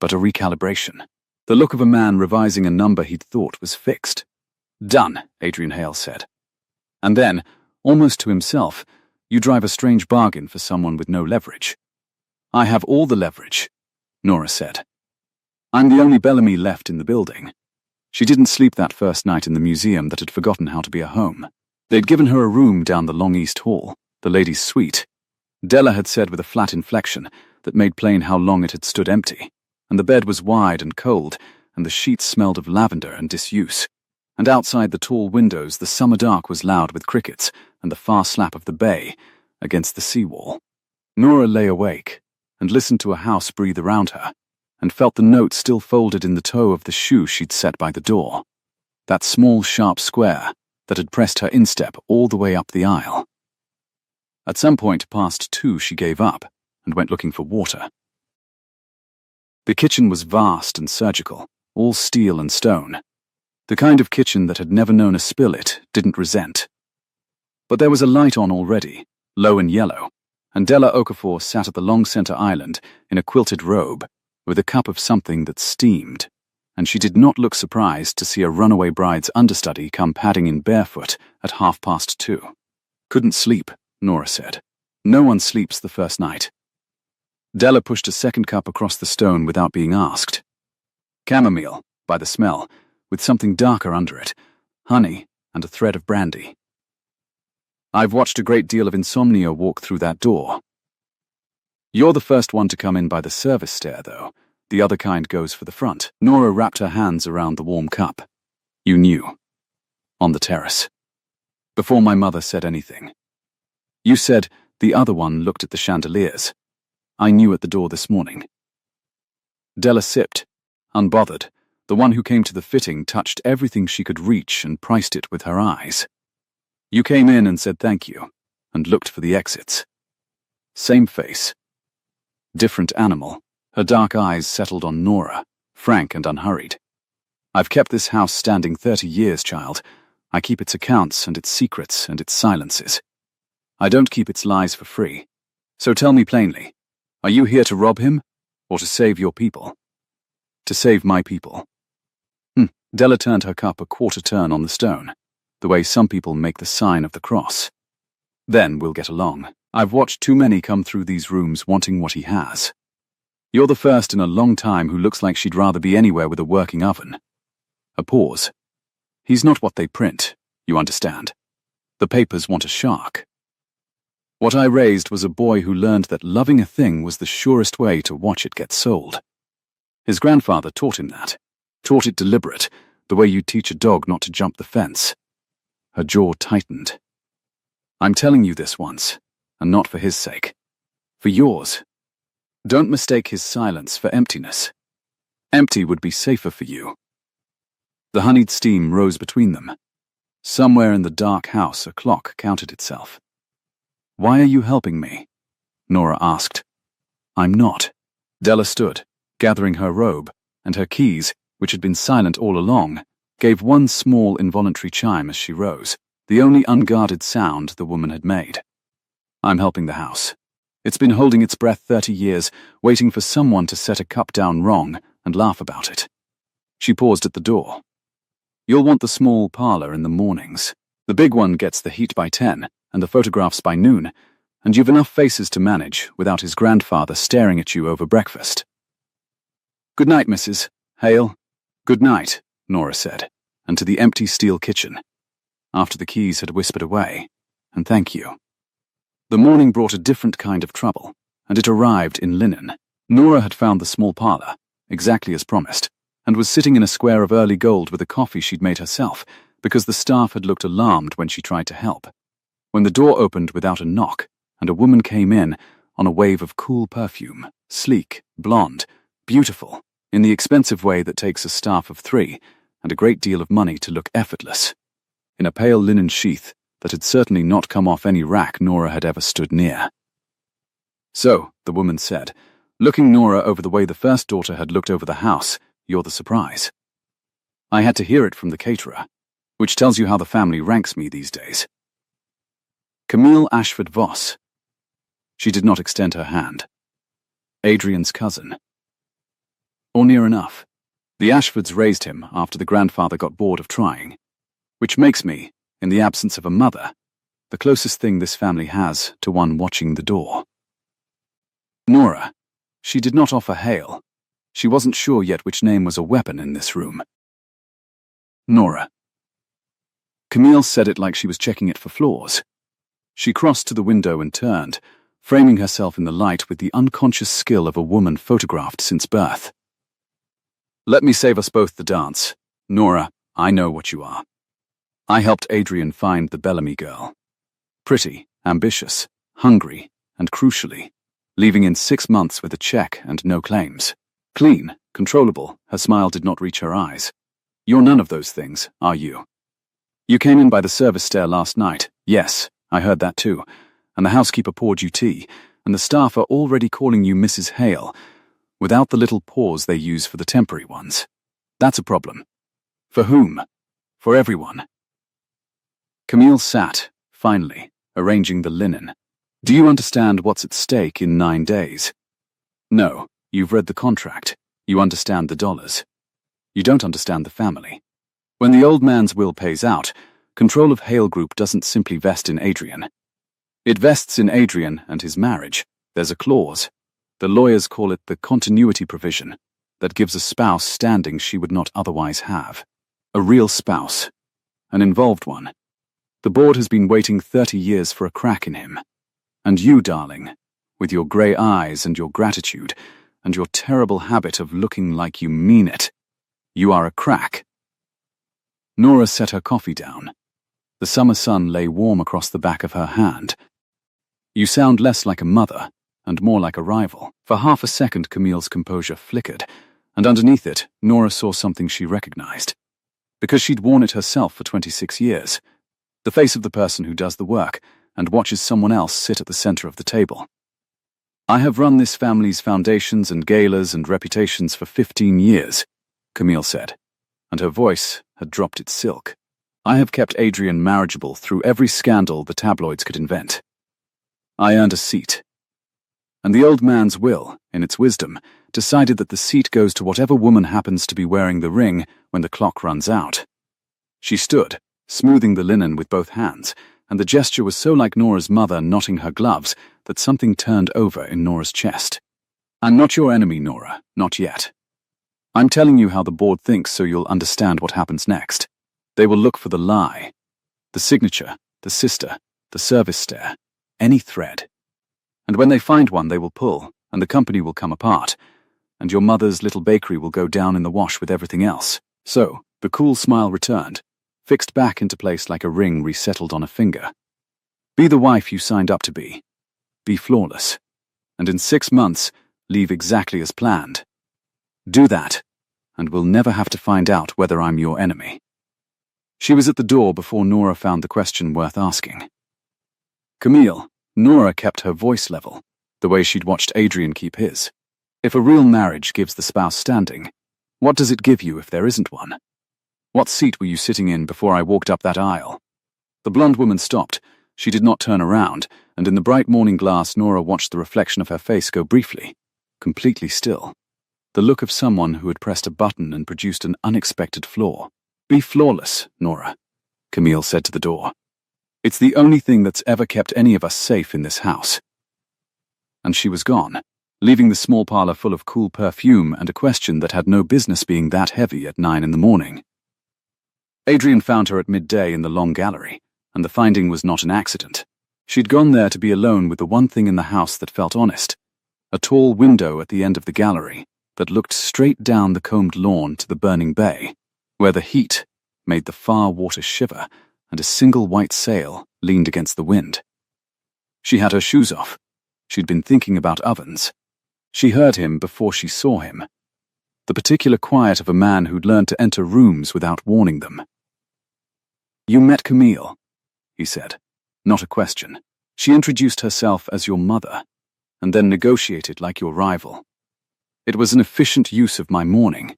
but a recalibration. The look of a man revising a number he'd thought was fixed. Done, Adrian Hale said. And then, almost to himself, you drive a strange bargain for someone with no leverage. I have all the leverage, Nora said. I'm the only Bellamy left in the building. She didn't sleep that first night in the museum that had forgotten how to be a home. They'd given her a room down the long east hall, the ladies' suite. Della had said with a flat inflection that made plain how long it had stood empty, and the bed was wide and cold, and the sheets smelled of lavender and disuse. And outside the tall windows the summer dark was loud with crickets and the far slap of the bay against the seawall. Nora lay awake and listened to a house breathe around her, and felt the note still folded in the toe of the shoe she'd set by the door. That small, sharp square that had pressed her instep all the way up the aisle. At some point past 2 she gave up and went looking for water. The kitchen was vast and surgical, all steel and stone. The kind of kitchen that had never known a spill it didn't resent. But there was a light on already, low and yellow, and Della Okafor sat at the long center island in a quilted robe, with a cup of something that steamed, and she did not look surprised to see a runaway bride's understudy come padding in barefoot at 2:30. Couldn't sleep, Nora said. No one sleeps the first night. Della pushed a second cup across the stone without being asked. Chamomile, by the smell, with something darker under it, honey and a thread of brandy. I've watched a great deal of insomnia walk through that door. You're the first one to come in by the service stair, though. The other kind goes for the front. Nora wrapped her hands around the warm cup. You knew. On the terrace. Before my mother said anything. You said the other one looked at the chandeliers. I knew at the door this morning. Della sipped, unbothered. The one who came to the fitting touched everything she could reach and priced it with her eyes. You came in and said thank you, and looked for the exits. Same face. Different animal. Her dark eyes settled on Nora, frank and unhurried. I've kept this house standing 30 years, child. I keep its accounts and its secrets and its silences. I don't keep its lies for free. So tell me plainly, are you here to rob him, or to save your people? To save my people. Della turned her cup a quarter turn on the stone, the way some people make the sign of the cross. Then we'll get along. I've watched too many come through these rooms wanting what he has. You're the first in a long time who looks like she'd rather be anywhere with a working oven. A pause. He's not what they print, you understand. The papers want a shark. What I raised was a boy who learned that loving a thing was the surest way to watch it get sold. His grandfather taught him that. Taught it deliberate, the way you teach a dog not to jump the fence. Her jaw tightened. I'm telling you this once, and not for his sake. For yours. Don't mistake his silence for emptiness. Empty would be safer for you. The honeyed steam rose between them. Somewhere in the dark house, a clock counted itself. "Why are you helping me?" Nora asked. "I'm not." Della stood, gathering her robe, and her keys, which had been silent all along, gave one small involuntary chime as she rose, the only unguarded sound the woman had made. "I'm helping the house. It's been holding its breath 30 years, waiting for someone to set a cup down wrong and laugh about it." She paused at the door. "You'll want the small parlor in the mornings. The big one gets the heat by 10 and the photographs by noon, and you've enough faces to manage without his grandfather staring at you over breakfast." "Good night, Mrs. Hale." "Good night," Nora said, and to the empty steel kitchen, after the keys had whispered away, "and thank you." The morning brought a different kind of trouble, and it arrived in linen. Nora had found the small parlor, exactly as promised, and was sitting in a square of early gold with a coffee she'd made herself, because the staff had looked alarmed when she tried to help. When the door opened without a knock, and a woman came in on a wave of cool perfume, sleek, blonde, beautiful, in the expensive way that takes a staff of 3 and a great deal of money to look effortless, in a pale linen sheath that had certainly not come off any rack Nora had ever stood near. "So," the woman said, looking Nora over the way the first daughter had looked over the house, "you're the surprise." "I had to hear it from the caterer, which tells you how the family ranks me these days." "Camille Ashford Voss." She did not extend her hand. "Adrian's cousin." "Or near enough. The Ashfords raised him after the grandfather got bored of trying, which makes me, in the absence of a mother, the closest thing this family has to one watching the door." Nora. She did not offer Hale. She wasn't sure yet which name was a weapon in this room. Nora. Camille said it like she was checking it for flaws. She crossed to the window and turned, framing herself in the light with the unconscious skill of a woman photographed since birth. "Let me save us both the dance. Nora, I know what you are. I helped Adrian find the Bellamy girl. Pretty, ambitious, hungry, and crucially, leaving in 6 months with a check and no claims. Clean, controllable, her smile did not reach her eyes. You're none of those things, are you? You came in by the service stair last night. Yes, I heard that too. And the housekeeper poured you tea, and the staff are already calling you Mrs. Hale, without the little pause they use for the temporary ones. That's a problem. For whom? For everyone." Camille sat, finally, arranging the linen. "Do you understand what's at stake in 9 days? No, you've read the contract. You understand the dollars. You don't understand the family. When the old man's will pays out, control of Hale Group doesn't simply vest in Adrian. It vests in Adrian and his marriage. There's a clause. The lawyers call it the continuity provision, that gives a spouse standing she would not otherwise have. A real spouse. An involved one. The board has been waiting 30 years for a crack in him. And you, darling, with your grey eyes and your gratitude, and your terrible habit of looking like you mean it, you are a crack." Nora set her coffee down. The summer sun lay warm across the back of her hand. "You sound less like a mother, and more like a rival." For half a second Camille's composure flickered, and underneath it, Nora saw something she recognized. Because she'd worn it herself for 26 years. The face of the person who does the work, and watches someone else sit at the center of the table. "I have run this family's foundations and galas and reputations for 15 years, Camille said, and her voice had dropped its silk. "I have kept Adrian marriageable through every scandal the tabloids could invent. I earned a seat. And the old man's will, in its wisdom, decided that the seat goes to whatever woman happens to be wearing the ring when the clock runs out." She stood, smoothing the linen with both hands, and the gesture was so like Nora's mother knotting her gloves that something turned over in Nora's chest. "I'm not your enemy, Nora, not yet. I'm telling you how the board thinks so you'll understand what happens next. They will look for the lie, the signature, the sister, the service stair, any thread. And when they find one, they will pull, and the company will come apart, and your mother's little bakery will go down in the wash with everything else." So, the cool smile returned, fixed back into place like a ring resettled on a finger. "Be the wife you signed up to be. Be flawless. And in 6 months, leave exactly as planned. Do that, and we'll never have to find out whether I'm your enemy." She was at the door before Nora found the question worth asking. Camille, Nora kept her voice level, the way she'd watched Adrian keep his. If a real marriage gives the spouse standing, what does it give you if there isn't one? What seat were you sitting in before I walked up that aisle? The blonde woman stopped. She did not turn around, and in the bright morning glass Nora watched the reflection of her face go briefly, completely still. The look of someone who had pressed a button and produced an unexpected flaw. Be flawless, Nora, Camille said to the door. It's the only thing that's ever kept any of us safe in this house. And she was gone, leaving the small parlor full of cool perfume and a question that had no business being that heavy at 9 in the morning. Adrian found her at midday in the long gallery, and the finding was not an accident. She'd gone there to be alone with the one thing in the house that felt honest, a tall window at the end of the gallery that looked straight down the combed lawn to the burning bay, where the heat made the far water shiver and a single white sail leaned against the wind. She had her shoes off. She'd been thinking about ovens. She heard him before she saw him. The particular quiet of a man who'd learned to enter rooms without warning them. You met Camille, he said. Not a question. She introduced herself as your mother, and then negotiated like your rival. It was an efficient use of my morning.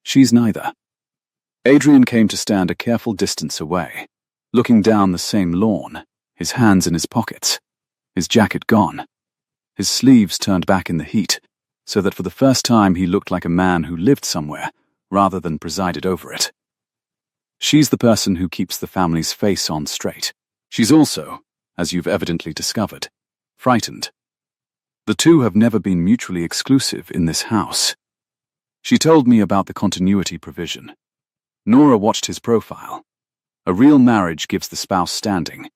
She's neither. Adrian came to stand a careful distance away, looking down the same lawn, his hands in his pockets, his jacket gone, his sleeves turned back in the heat, so that for the first time he looked like a man who lived somewhere, rather than presided over it. She's the person who keeps the family's face on straight. She's also, as you've evidently discovered, frightened. The two have never been mutually exclusive in this house. She told me about the continuity provision. Nora watched his profile. A real marriage gives the spouse standing.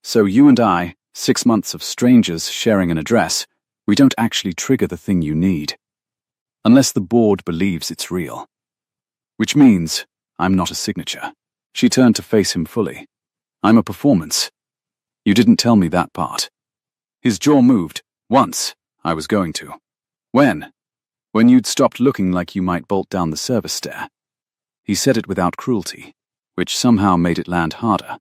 So you and I, 6 months of strangers sharing an address, we don't actually trigger the thing you need. Unless the board believes it's real. Which means I'm not a signature. She turned to face him fully. I'm a performance. You didn't tell me that part. His jaw moved. Once, I was going to. When? When you'd stopped looking like you might bolt down the service stair. He said it without cruelty, which somehow made it land harder.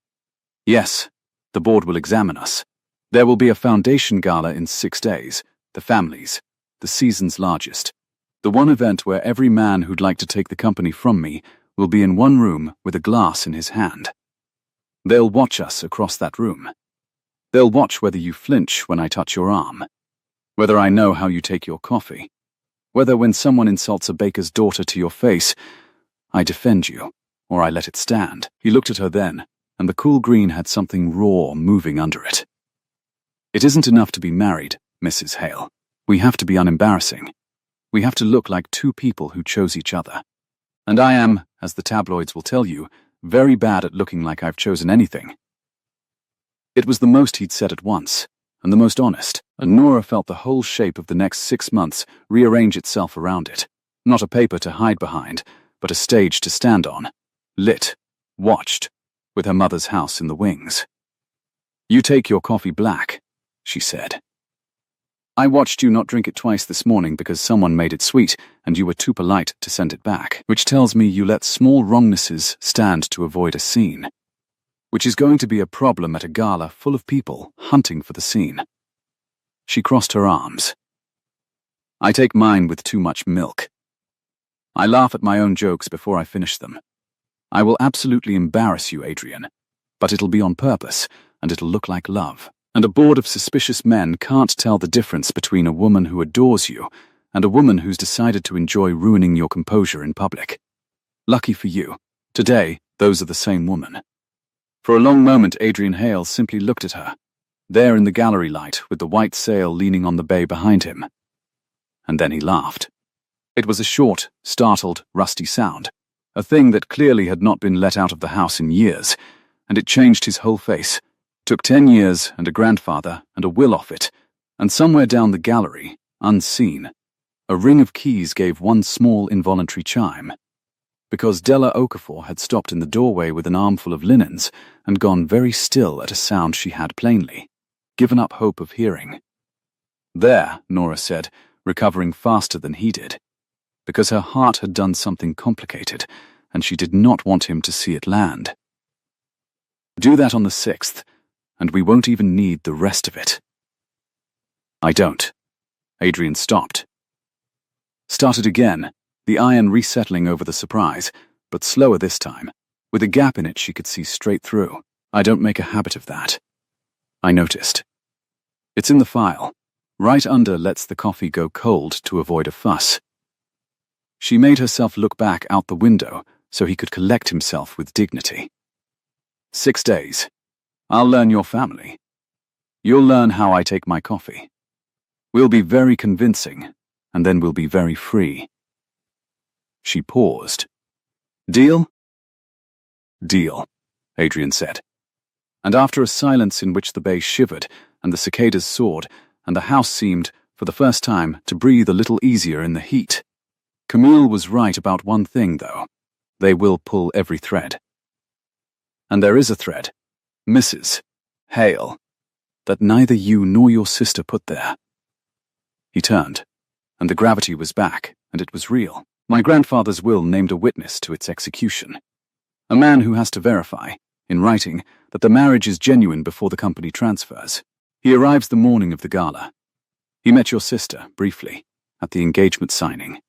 Yes, the board will examine us. There will be a foundation gala in 6 days, the family's, the season's largest. The one event where every man who'd like to take the company from me will be in one room with a glass in his hand. They'll watch us across that room. They'll watch whether you flinch when I touch your arm, whether I know how you take your coffee, whether when someone insults a baker's daughter to your face, I defend you, or I let it stand. He looked at her then, and the cool green had something raw moving under it. It isn't enough to be married, Mrs. Hale. We have to be unembarrassing. We have to look like two people who chose each other. And I am, as the tabloids will tell you, very bad at looking like I've chosen anything. It was the most he'd said at once, and the most honest, and Nora felt the whole shape of the next 6 months rearrange itself around it. Not a paper to hide behind, but a stage to stand on, lit, watched, with her mother's house in the wings. You take your coffee black, she said. I watched you not drink it twice this morning because someone made it sweet and you were too polite to send it back, which tells me you let small wrongnesses stand to avoid a scene, which is going to be a problem at a gala full of people hunting for the scene. She crossed her arms. I take mine with too much milk. I laugh at my own jokes before I finish them. I will absolutely embarrass you, Adrian, but it'll be on purpose, and it'll look like love. And a board of suspicious men can't tell the difference between a woman who adores you and a woman who's decided to enjoy ruining your composure in public. Lucky for you, today, those are the same woman. For a long moment, Adrian Hale simply looked at her, there in the gallery light with the white sail leaning on the bay behind him. And then he laughed. It was a short, startled, rusty sound, a thing that clearly had not been let out of the house in years, and it changed his whole face. Took 10 years and a grandfather and a will off it, and somewhere down the gallery, unseen, a ring of keys gave one small involuntary chime, because Della Okafor had stopped in the doorway with an armful of linens and gone very still at a sound she had plainly given up hope of hearing. There, Nora said, recovering faster than he did, because her heart had done something complicated, and she did not want him to see it land. Do that on the 6th, and we won't even need the rest of it. I don't. Adrian stopped. Started again, the iron resettling over the surprise, but slower this time. With a gap in it she could see straight through. I don't make a habit of that. I noticed. It's in the file. Right under lets the coffee go cold to avoid a fuss. She made herself look back out the window so he could collect himself with dignity. 6 days. I'll learn your family. You'll learn how I take my coffee. We'll be very convincing, and then we'll be very free. She paused. Deal? Deal, Adrian said. And after a silence in which the bay shivered and the cicadas soared, and the house seemed, for the first time, to breathe a little easier in the heat. Camille was right about one thing, though. They will pull every thread. And there is a thread, Mrs. Hale, that neither you nor your sister put there. He turned, and the gravity was back, and it was real. My grandfather's will named a witness to its execution. A man who has to verify, in writing, that the marriage is genuine before the company transfers. He arrives the morning of the gala. He met your sister, briefly, at the engagement signing.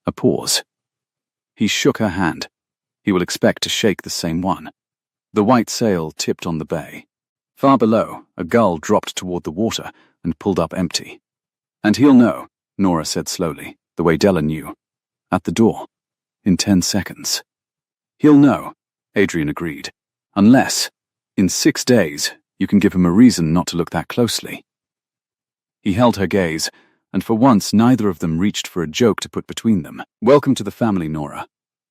A pause. He shook her hand. He will expect to shake the same one. The white sail tipped on the bay. Far below, a gull dropped toward the water and pulled up empty. And he'll know, Nora said slowly, the way Della knew. At the door. In 10 seconds. He'll know, Adrian agreed. Unless, in 6 days, you can give him a reason not to look that closely. He held her gaze, and for once neither of them reached for a joke to put between them. Welcome to the family, Nora.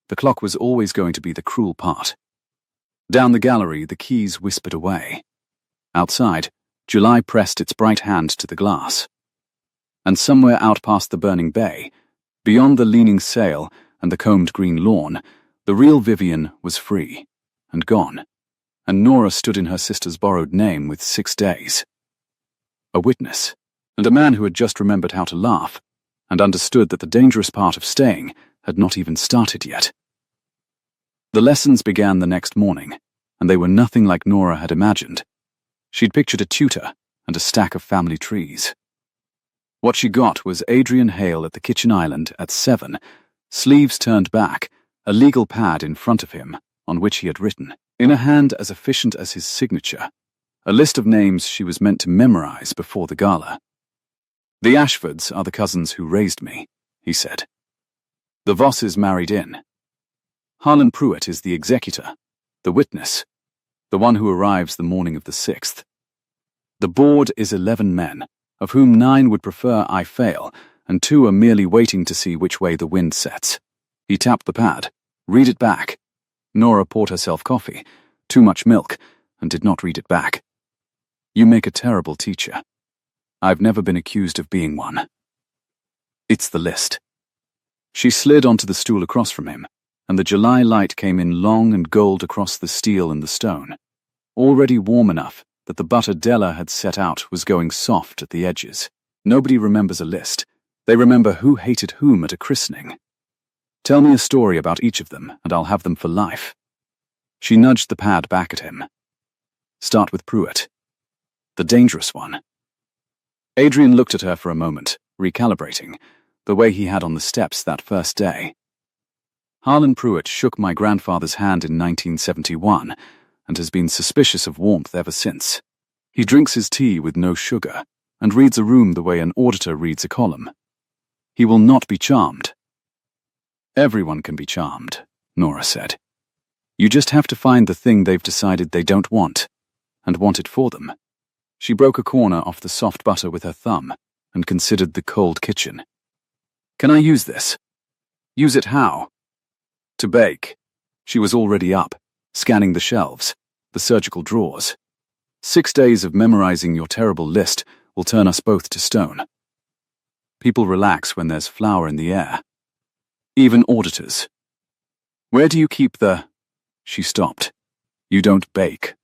The clock was always going to be the cruel part. Down the gallery, the keys whispered away. Outside, July pressed its bright hand to the glass. And somewhere out past the burning bay, beyond the leaning sail and the combed green lawn, the real Vivian was free and gone. And Nora stood in her sister's borrowed name with 6 days. A witness, and a man who had just remembered how to laugh, and understood that the dangerous part of staying had not even started yet. The lessons began the next morning, and they were nothing like Nora had imagined. She'd pictured a tutor and a stack of family trees. What she got was Adrian Hale at the kitchen island at 7, sleeves turned back, a legal pad in front of him, on which he had written, in a hand as efficient as his signature, a list of names she was meant to memorize before the gala. The Ashfords are the cousins who raised me, he said. The Vosses married in. Harlan Pruitt is the executor, the witness, the one who arrives the morning of the 6th. The board is 11 men, of whom 9 would prefer I fail, and 2 are merely waiting to see which way the wind sets. He tapped the pad. Read it back. Nora poured herself coffee, too much milk, and did not read it back. You make a terrible teacher. I've never been accused of being one. It's the list. She slid onto the stool across from him, and the July light came in long and gold across the steel and the stone, already warm enough that the butter Della had set out was going soft at the edges. Nobody remembers a list. They remember who hated whom at a christening. Tell me a story about each of them, and I'll have them for life. She nudged the pad back at him. Start with Pruitt. The dangerous one. Adrian looked at her for a moment, recalibrating, the way he had on the steps that first day. Harlan Pruitt shook my grandfather's hand in 1971, and has been suspicious of warmth ever since. He drinks his tea with no sugar, and reads a room the way an auditor reads a column. He will not be charmed. Everyone can be charmed, Nora said. You just have to find the thing they've decided they don't want, and want it for them. She broke a corner off the soft butter with her thumb, and considered the cold kitchen. Can I use this? Use it how? To bake. She was already up, scanning the shelves, the surgical drawers. 6 days of memorizing your terrible list will turn us both to stone. People relax when there's flour in the air. Even auditors. Where do you keep the... She stopped. You don't bake.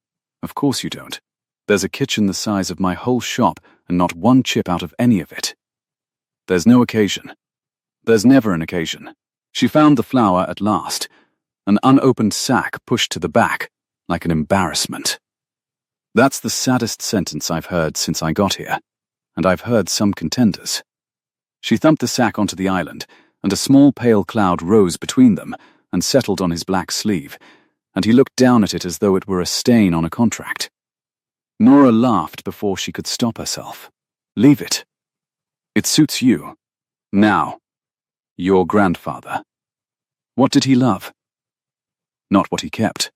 Of course you don't. There's a kitchen the size of my whole shop and not one chip out of any of it. There's no occasion. There's never an occasion. She found the flour at last, an unopened sack pushed to the back, like an embarrassment. That's the saddest sentence I've heard since I got here, and I've heard some contenders. She thumped the sack onto the island, and a small pale cloud rose between them and settled on his black sleeve, and he looked down at it as though it were a stain on a contract. Nora laughed before she could stop herself. Leave it. It suits you. Now. Your grandfather. What did he love? Not what he kept.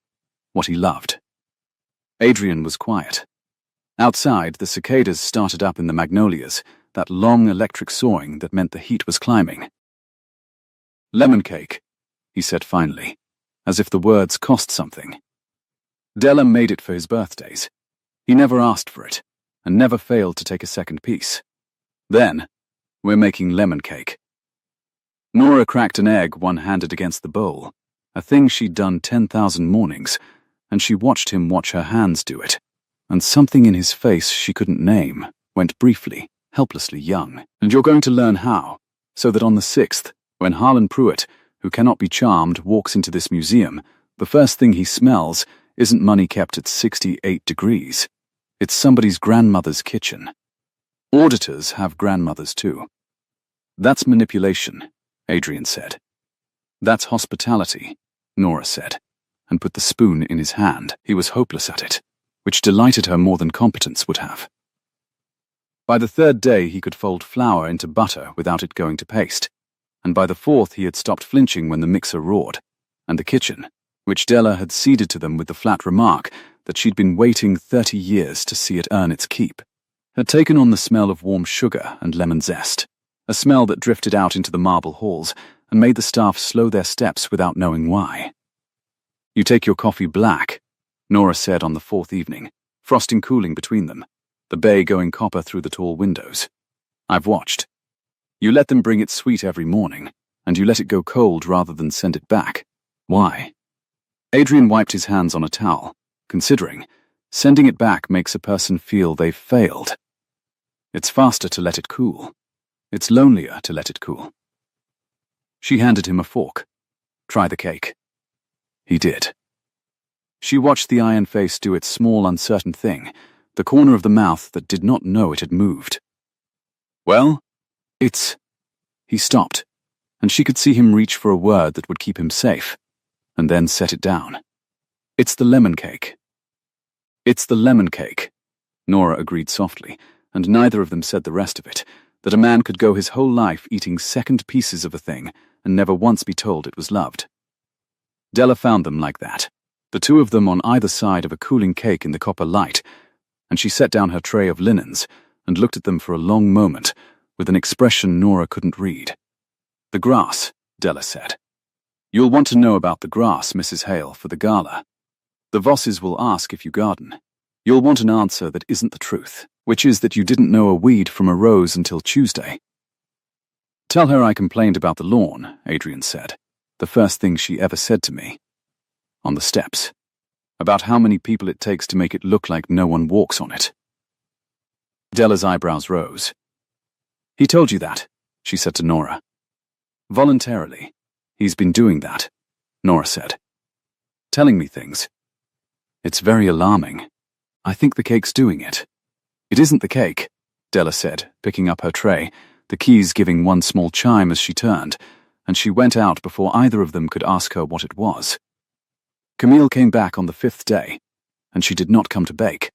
What he loved. Adrian was quiet. Outside, the cicadas started up in the magnolias, that long electric sawing that meant the heat was climbing. Lemon cake, he said finally, as if the words cost something. Della made it for his birthdays. He never asked for it, and never failed to take a second piece. Then, we're making lemon cake. Nora cracked an egg one-handed against the bowl, a thing she'd done 10,000 mornings, and she watched him watch her hands do it, and something in his face she couldn't name went briefly, helplessly young. And you're going to learn how, so that on the 6th, when Harlan Pruitt, who cannot be charmed, walks into this museum, the first thing he smells isn't money kept at 68 degrees. It's somebody's grandmother's kitchen. Auditors have grandmothers too. That's manipulation, Adrian said. That's hospitality, Nora said, and put the spoon in his hand. He was hopeless at it, which delighted her more than competence would have. By the 3rd day he could fold flour into butter without it going to paste, and by the 4th he had stopped flinching when the mixer roared, and the kitchen, which Della had ceded to them with the flat remark that she'd been waiting 30 years to see it earn its keep, had taken on the smell of warm sugar and lemon zest, a smell that drifted out into the marble halls and made the staff slow their steps without knowing why. You take your coffee black, Nora said on the 4th evening, frosting cooling between them, the bay going copper through the tall windows. I've watched. You let them bring it sweet every morning, and you let it go cold rather than send it back. Why? Adrian wiped his hands on a towel, considering sending it back makes a person feel they've failed. It's faster to let it cool. It's lonelier to let it cool. She handed him a fork. Try the cake. He did. She watched the iron face do its small, uncertain thing, the corner of the mouth that did not know it had moved. Well, it's... He stopped, and she could see him reach for a word that would keep him safe, and then set it down. It's the lemon cake. It's the lemon cake, Nora agreed softly, and neither of them said the rest of it, that a man could go his whole life eating second pieces of a thing and never once be told it was loved. Della found them like that, the two of them on either side of a cooling cake in the copper light, and she set down her tray of linens and looked at them for a long moment with an expression Nora couldn't read. The grass, Della said. You'll want to know about the grass, Mrs. Hale, for the gala. The Vosses will ask if you garden. You'll want an answer that isn't the truth, which is that you didn't know a weed from a rose until Tuesday. Tell her I complained about the lawn, Adrian said, the first thing she ever said to me. On the steps. About how many people it takes to make it look like no one walks on it. Della's eyebrows rose. He told you that, she said to Nora. Voluntarily. He's been doing that, Nora said. Telling me things. It's very alarming. I think the cake's doing it. It isn't the cake, Della said, picking up her tray, the keys giving one small chime as she turned, and she went out before either of them could ask her what it was. Camille came back on the 5th day, and she did not come to bake.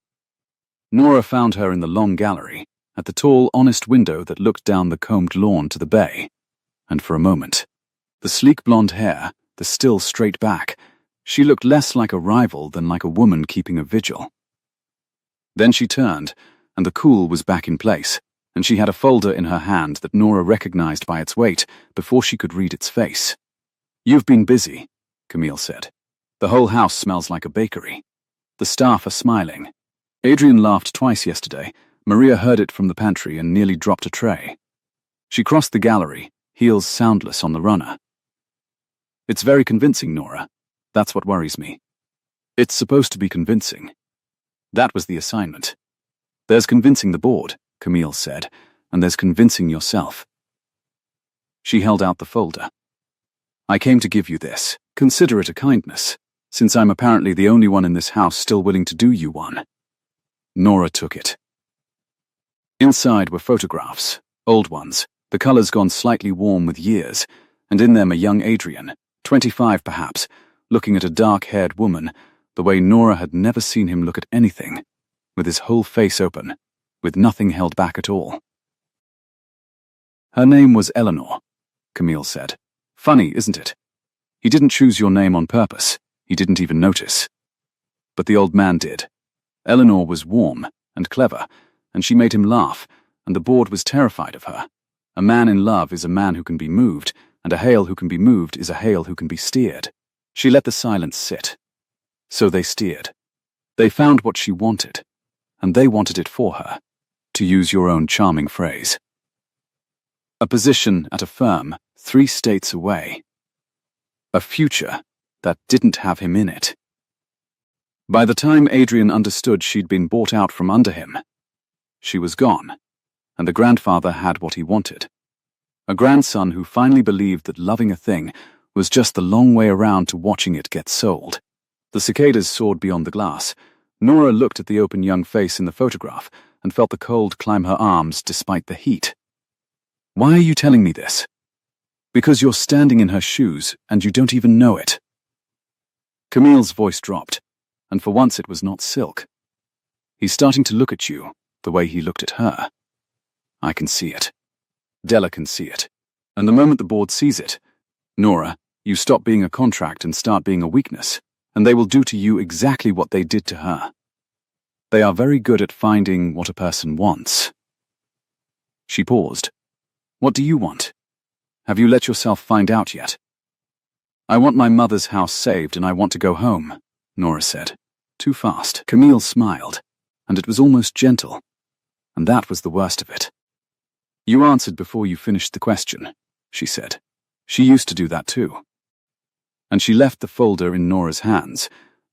Nora found her in the long gallery, at the tall, honest window that looked down the combed lawn to the bay, and for a moment, the sleek blonde hair, the still straight back, she looked less like a rival than like a woman keeping a vigil. Then she turned, and the cool was back in place, and she had a folder in her hand that Nora recognized by its weight before she could read its face. You've been busy, Camille said. The whole house smells like a bakery. The staff are smiling. Adrian laughed twice yesterday. Maria heard it from the pantry and nearly dropped a tray. She crossed the gallery, heels soundless on the runner. It's very convincing, Nora. That's what worries me. It's supposed to be convincing. That was the assignment. There's convincing the board, Camille said, and there's convincing yourself. She held out the folder. I came to give you this, Consider it a kindness, since I'm apparently the only one in this house still willing to do you one." Nora took it. Inside were photographs, old ones, the colours gone slightly warm with years, and in them a young Adrian, 25 perhaps, looking at a dark-haired woman, the way Nora had never seen him look at anything, with his whole face open, with nothing held back at all. "Her name was Eleanor," Camille said. "Funny, isn't it? He didn't choose your name on purpose. He didn't even notice. But the old man did. Eleanor was warm and clever, and she made him laugh, and the board was terrified of her. A man in love is a man who can be moved, and a hale who can be moved is a hale who can be steered." She let the silence sit. So they steered. They found what she wanted, and they wanted it for her, to use your own charming phrase. A position at a firm 3 states away. A future that didn't have him in it. By the time Adrian understood she'd been bought out from under him, she was gone, and the grandfather had what he wanted. A grandson who finally believed that loving a thing was just the long way around to watching it get sold. The cicadas soared beyond the glass. Nora looked at the open young face in the photograph and felt the cold climb her arms despite the heat. "Why are you telling me this?" "Because you're standing in her shoes and you don't even know it." Camille's voice dropped, and for once it was not silk. "He's starting to look at you the way he looked at her. I can see it. Della can see it. And the moment the board sees it, Nora, you stop being a contract and start being a weakness, and they will do to you exactly what they did to her. They are very good at finding what a person wants." She paused. "What do you want? Have you let yourself find out yet?" "I want my mother's house saved and I want to go home," Nora said. Too fast. Camille smiled, and it was almost gentle, and that was the worst of it. "You answered before you finished the question," she said. She used to do that too. And she left the folder in Nora's hands,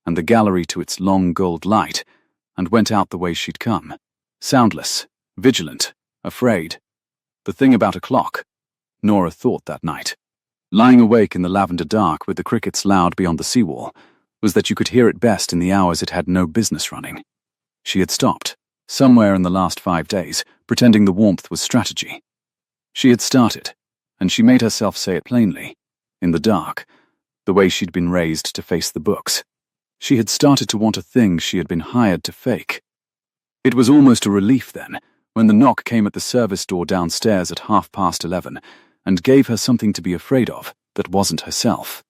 and the gallery to its long gold light, and went out the way she'd come, soundless, vigilant, afraid. The thing about a clock, Nora thought that night, lying awake in the lavender dark with the crickets loud beyond the seawall, was that you could hear it best in the hours it had no business running. She had stopped, somewhere in the last 5 days, pretending the warmth was strategy. She had started, and she made herself say it plainly, in the dark, the way she'd been raised to face the books. She had started to want a thing she had been hired to fake. It was almost a relief then, when the knock came at the service door downstairs at 11:30, and gave her something to be afraid of that wasn't herself.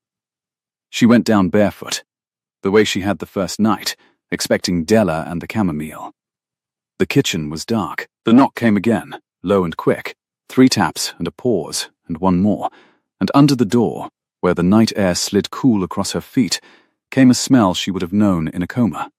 She went down barefoot, the way she had the first night, expecting Della and the chamomile. The kitchen was dark. The knock came again, low and quick, 3 taps and a pause, and one more, and under the door, where the night air slid cool across her feet, came a smell she would have known in a coma.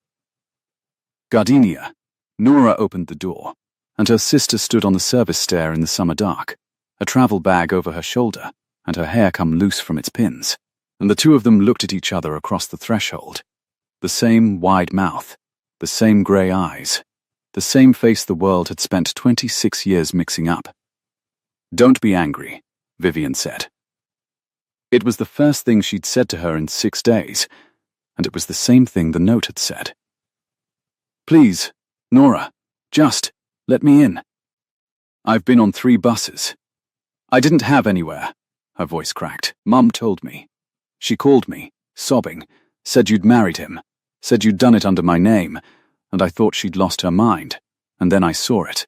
Gardenia. Nora opened the door, and her sister stood on the service stair in the summer dark, a travel bag over her shoulder, and her hair come loose from its pins, and the two of them looked at each other across the threshold. The same wide mouth, the same grey eyes, the same face the world had spent 26 years mixing up. "Don't be angry," Vivian said. It was the first thing she'd said to her in 6 days, and it was the same thing the note had said. "Please, Nora, just let me in. I've been on 3 buses. I didn't have anywhere," her voice cracked. "Mum told me. She called me, sobbing, said you'd married him, said you'd done it under my name, and I thought she'd lost her mind, and then I saw it.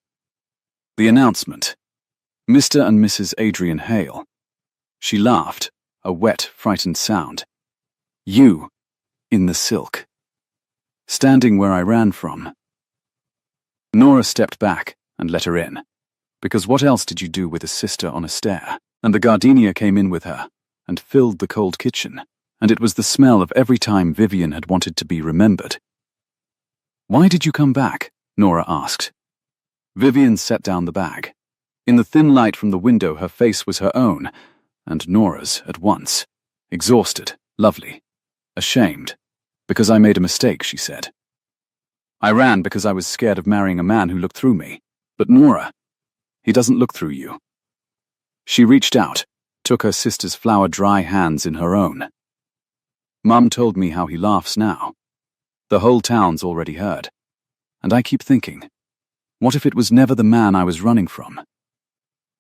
The announcement. Mr. and Mrs. Adrian Hale." She laughed, a wet, frightened sound. "You, in the silk. Standing where I ran from." Nora stepped back and let her in, because what else did you do with a sister on a stair? And the gardenia came in with her, and filled the cold kitchen, and it was the smell of every time Vivian had wanted to be remembered. "Why did you come back?" Nora asked. Vivian set down the bag. In the thin light from the window her face was her own, and Nora's at once. Exhausted, lovely, ashamed. "Because I made a mistake," she said. "I ran because I was scared of marrying a man who looked through me. But Nora, he doesn't look through you." She reached out, took her sister's flower-dry hands in her own. Mum told me how he laughs now. The whole town's already heard. And I keep thinking, what if it was never the man I was running from?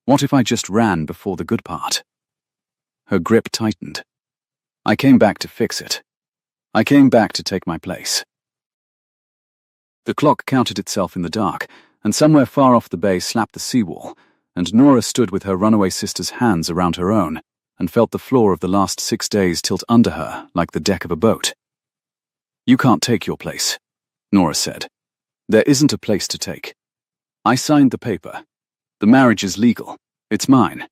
What if I just ran before the good part? Her grip tightened. I came back to fix it. I came back to take my place. The clock counted itself in the dark, and somewhere far off the bay slapped the seawall, and Nora stood with her runaway sister's hands around her own, and felt the floor of the last 6 days tilt under her like the deck of a boat. "You can't take your place," Nora said. "There isn't a place to take. I signed the paper. The marriage is legal. It's mine."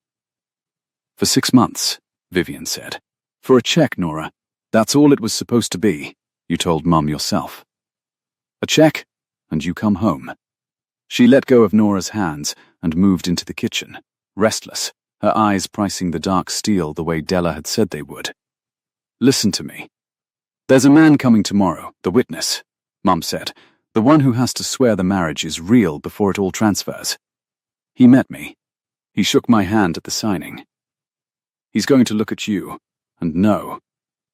"For 6 months," Vivian said. "For a check, Nora. That's all it was supposed to be. You told Mum yourself. A check, and you come home." She let go of Nora's hands and moved into the kitchen, restless, her eyes pricing the dark steel the way Della had said they would. "Listen to me. There's a man coming tomorrow, the witness," Mum said. "The one who has to swear the marriage is real before it all transfers. He met me. He shook my hand at the signing. He's going to look at you, and know,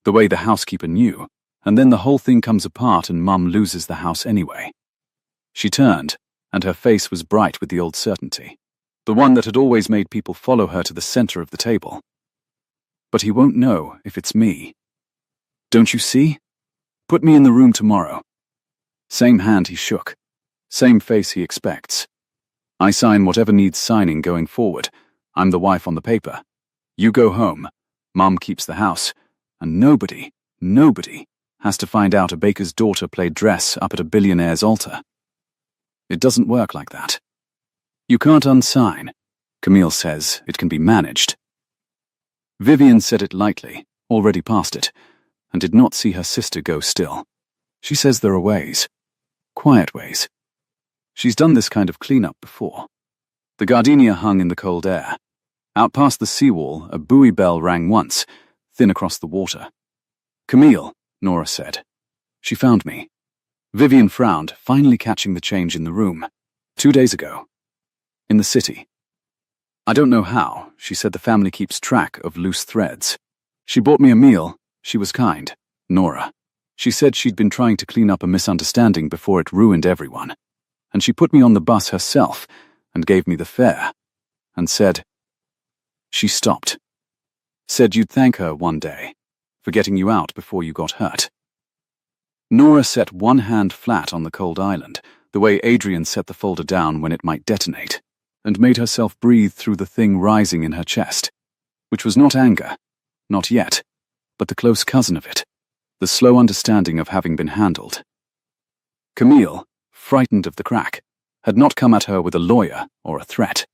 the way the housekeeper knew, and then the whole thing comes apart and Mum loses the house anyway." She turned, and her face was bright with the old certainty, the one that had always made people follow her to the center of the table. "But he won't know if it's me. Don't you see? Put me in the room tomorrow." Same hand he shook, same face he expects. "I sign whatever needs signing going forward. I'm the wife on the paper. You go home, Mum keeps the house, and nobody has to find out a baker's daughter played dress up at a billionaire's altar. It doesn't work like that. You can't unsign. Camille says it can be managed." Vivian said it lightly, already past it, and did not see her sister go still. She says there are ways. Quiet ways. She's done this kind of cleanup before. The gardenia hung in the cold air. Out past the seawall, a buoy bell rang once, thin across the water. "Camille," Nora said. "She found me." Vivian frowned, finally catching the change in the room. 2 days ago. In the city. "I don't know how," she said. "The family keeps track of loose threads. She bought me a meal. She was kind, Nora. She said she'd been trying to clean up a misunderstanding before it ruined everyone. And she put me on the bus herself and gave me the fare. And said..." She stopped. "Said you'd thank her one day for getting you out before you got hurt." Nora set one hand flat on the cold island, the way Adrian set the folder down when it might detonate, and made herself breathe through the thing rising in her chest, which was not anger, not yet, but the close cousin of it, the slow understanding of having been handled. Camille, frightened of the crack, had not come at her with a lawyer or a threat.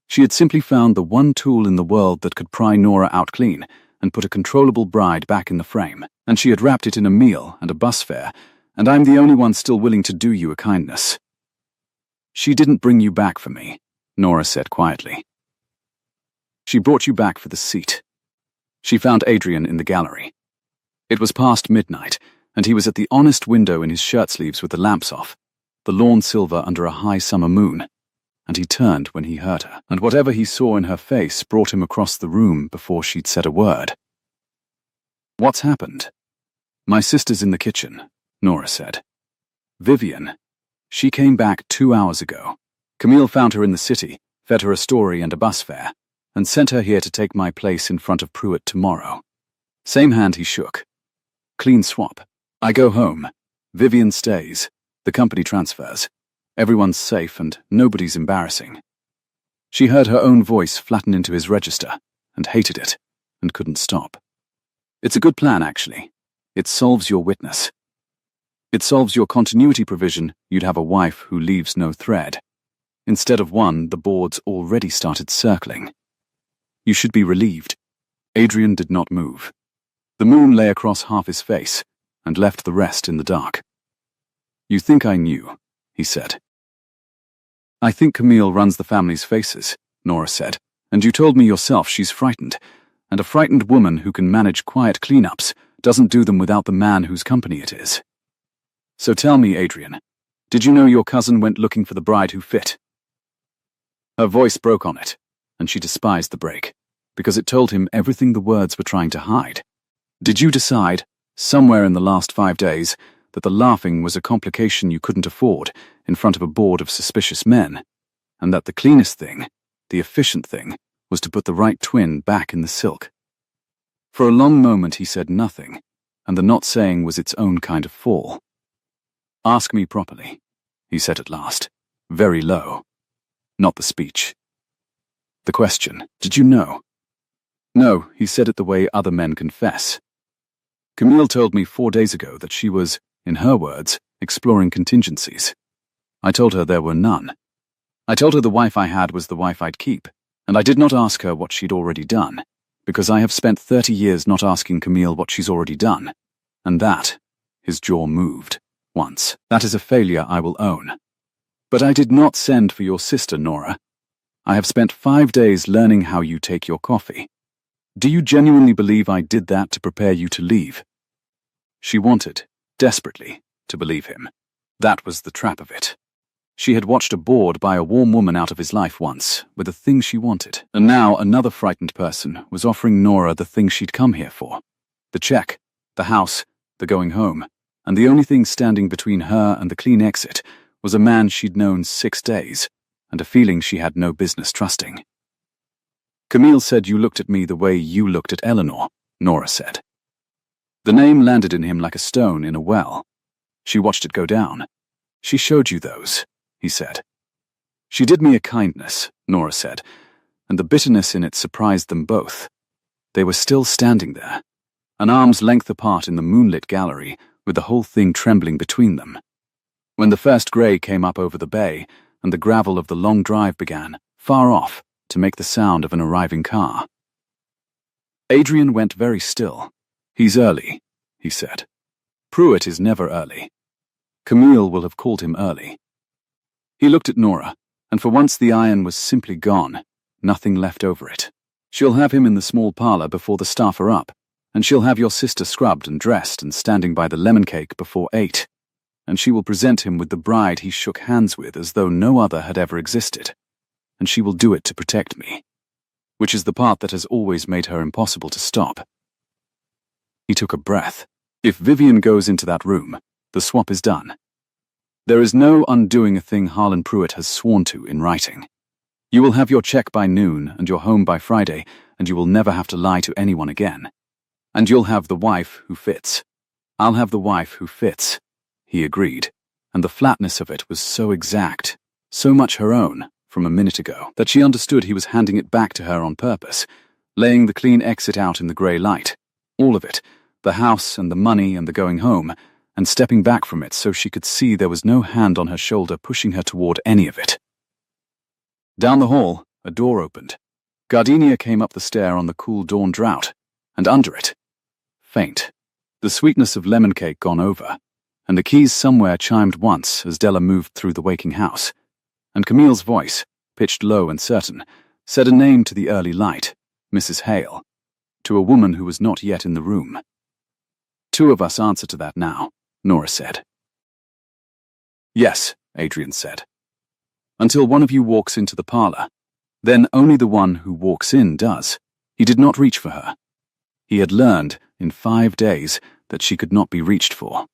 She had simply found the one tool in the world that could pry Nora out clean and put a controllable bride back in the frame, and she had wrapped it in a meal and a bus fare, and I'm the only one still willing to do you a kindness. "She didn't bring you back for me," Nora said quietly. "She brought you back for the seat." She found Adrian in the gallery. It was past midnight, and he was at the honest window in his shirt sleeves with the lamps off, the lawn silver under a high summer moon, and he turned when he heard her, and whatever he saw in her face brought him across the room before she'd said a word. "What's happened?" "My sister's in the kitchen," Nora said. "Vivian. She came back 2 hours ago. Camille found her in the city, fed her a story and a bus fare, and sent her here to take my place in front of Pruitt tomorrow." Same hand he shook. "Clean swap. I go home. Vivian stays. The company transfers. Everyone's safe and nobody's embarrassing." She heard her own voice flatten into his register, and hated it, and couldn't stop. "It's a good plan, actually. It solves your witness. It solves your continuity provision. You'd have a wife who leaves no thread. Instead of one, the boards already started circling. You should be relieved." Adrian did not move. The moon lay across half his face, and left the rest in the dark. "You think I knew," he said. "I think Camille runs the family's faces," Nora said, "and you told me yourself she's frightened, and a frightened woman who can manage quiet cleanups doesn't do them without the man whose company it is. So tell me, Adrian, did you know your cousin went looking for the bride who fit?" Her voice broke on it, and she despised the break, because it told him everything the words were trying to hide. "Did you decide somewhere in the last 5 days, that the laughing was a complication you couldn't afford in front of a board of suspicious men, and that the cleanest thing, the efficient thing, was to put the right twin back in the silk. For a long moment he said nothing, and the not saying was its own kind of fall. "Ask me properly," he said at last, very low. Not the speech. The question, "Did you know?" "No," he said it the way other men confess. "Camille told me 4 days ago that she was, in her words, exploring contingencies. I told her there were none. I told her the wife I had was the wife I'd keep, and I did not ask her what she'd already done, because I have spent 30 years not asking Camille what she's already done. And that," his jaw moved, "once. That is a failure I will own. But I did not send for your sister, Nora. I have spent 5 days learning how you take your coffee. Do you genuinely believe I did that to prepare you to leave?" She wanted, desperately, to believe him. That was the trap of it. She had watched a bored by a warm woman out of his life once, with a thing she wanted, and now another frightened person was offering Nora the thing she'd come here for. The check, the house, the going home, and the only thing standing between her and the clean exit was a man she'd known 6 days, and a feeling she had no business trusting. "Camille said you looked at me the way you looked at Eleanor," Nora said. The name landed in him like a stone in a well. She watched it go down. "She showed you those," he said. "She did me a kindness," Nora said, and the bitterness in it surprised them both. They were still standing there, an arm's length apart in the moonlit gallery, with the whole thing trembling between them. When the first grey came up over the bay, and the gravel of the long drive began, far off, to make the sound of an arriving car. Adrian went very still. "He's early," he said. "Pruitt is never early. Camille will have called him early." He looked at Nora, and for once the iron was simply gone, nothing left over it. "She'll have him in the small parlour before the staff are up, and she'll have your sister scrubbed and dressed and standing by the lemon cake before 8, and she will present him with the bride he shook hands with as though no other had ever existed, and she will do it to protect me, which is the part that has always made her impossible to stop." He took a breath. "If Vivian goes into that room, the swap is done. There is no undoing a thing Harlan Pruitt has sworn to in writing. You will have your check by noon and your home by Friday, and you will never have to lie to anyone again. And you'll have the wife who fits. I'll have the wife who fits," he agreed, and the flatness of it was so exact, so much her own, from a minute ago, that she understood he was handing it back to her on purpose, laying the clean exit out in the grey light, all of it, the house and the money and the going home, and stepping back from it so she could see there was no hand on her shoulder pushing her toward any of it. Down the hall, a door opened. Gardenia came up the stair on the cool dawn draught, and under it, faint, the sweetness of lemon cake gone over, and the keys somewhere chimed once as Della moved through the waking house, and Camille's voice, pitched low and certain, said a name to the early light, Mrs. Hale, to a woman who was not yet in the room. "2 of us answer to that now," Nora said. "Yes," Adrian said. "Until one of you walks into the parlour. Then only the one who walks in does." He did not reach for her. He had learned, in 5 days, that she could not be reached for.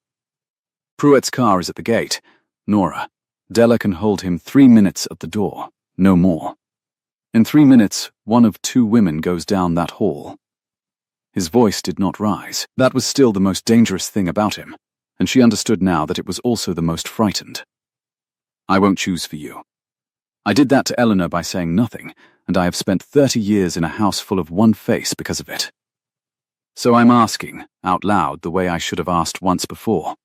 "Pruitt's car is at the gate. Nora, Della can hold him 3 minutes at the door, no more. In 3 minutes, one of 2 women goes down that hall." His voice did not rise. That was still the most dangerous thing about him, and she understood now that it was also the most frightened. "I won't choose for you. I did that to Eleanor by saying nothing, and I have spent 30 years in a house full of one face because of it. So I'm asking, out loud, the way I should have asked once before."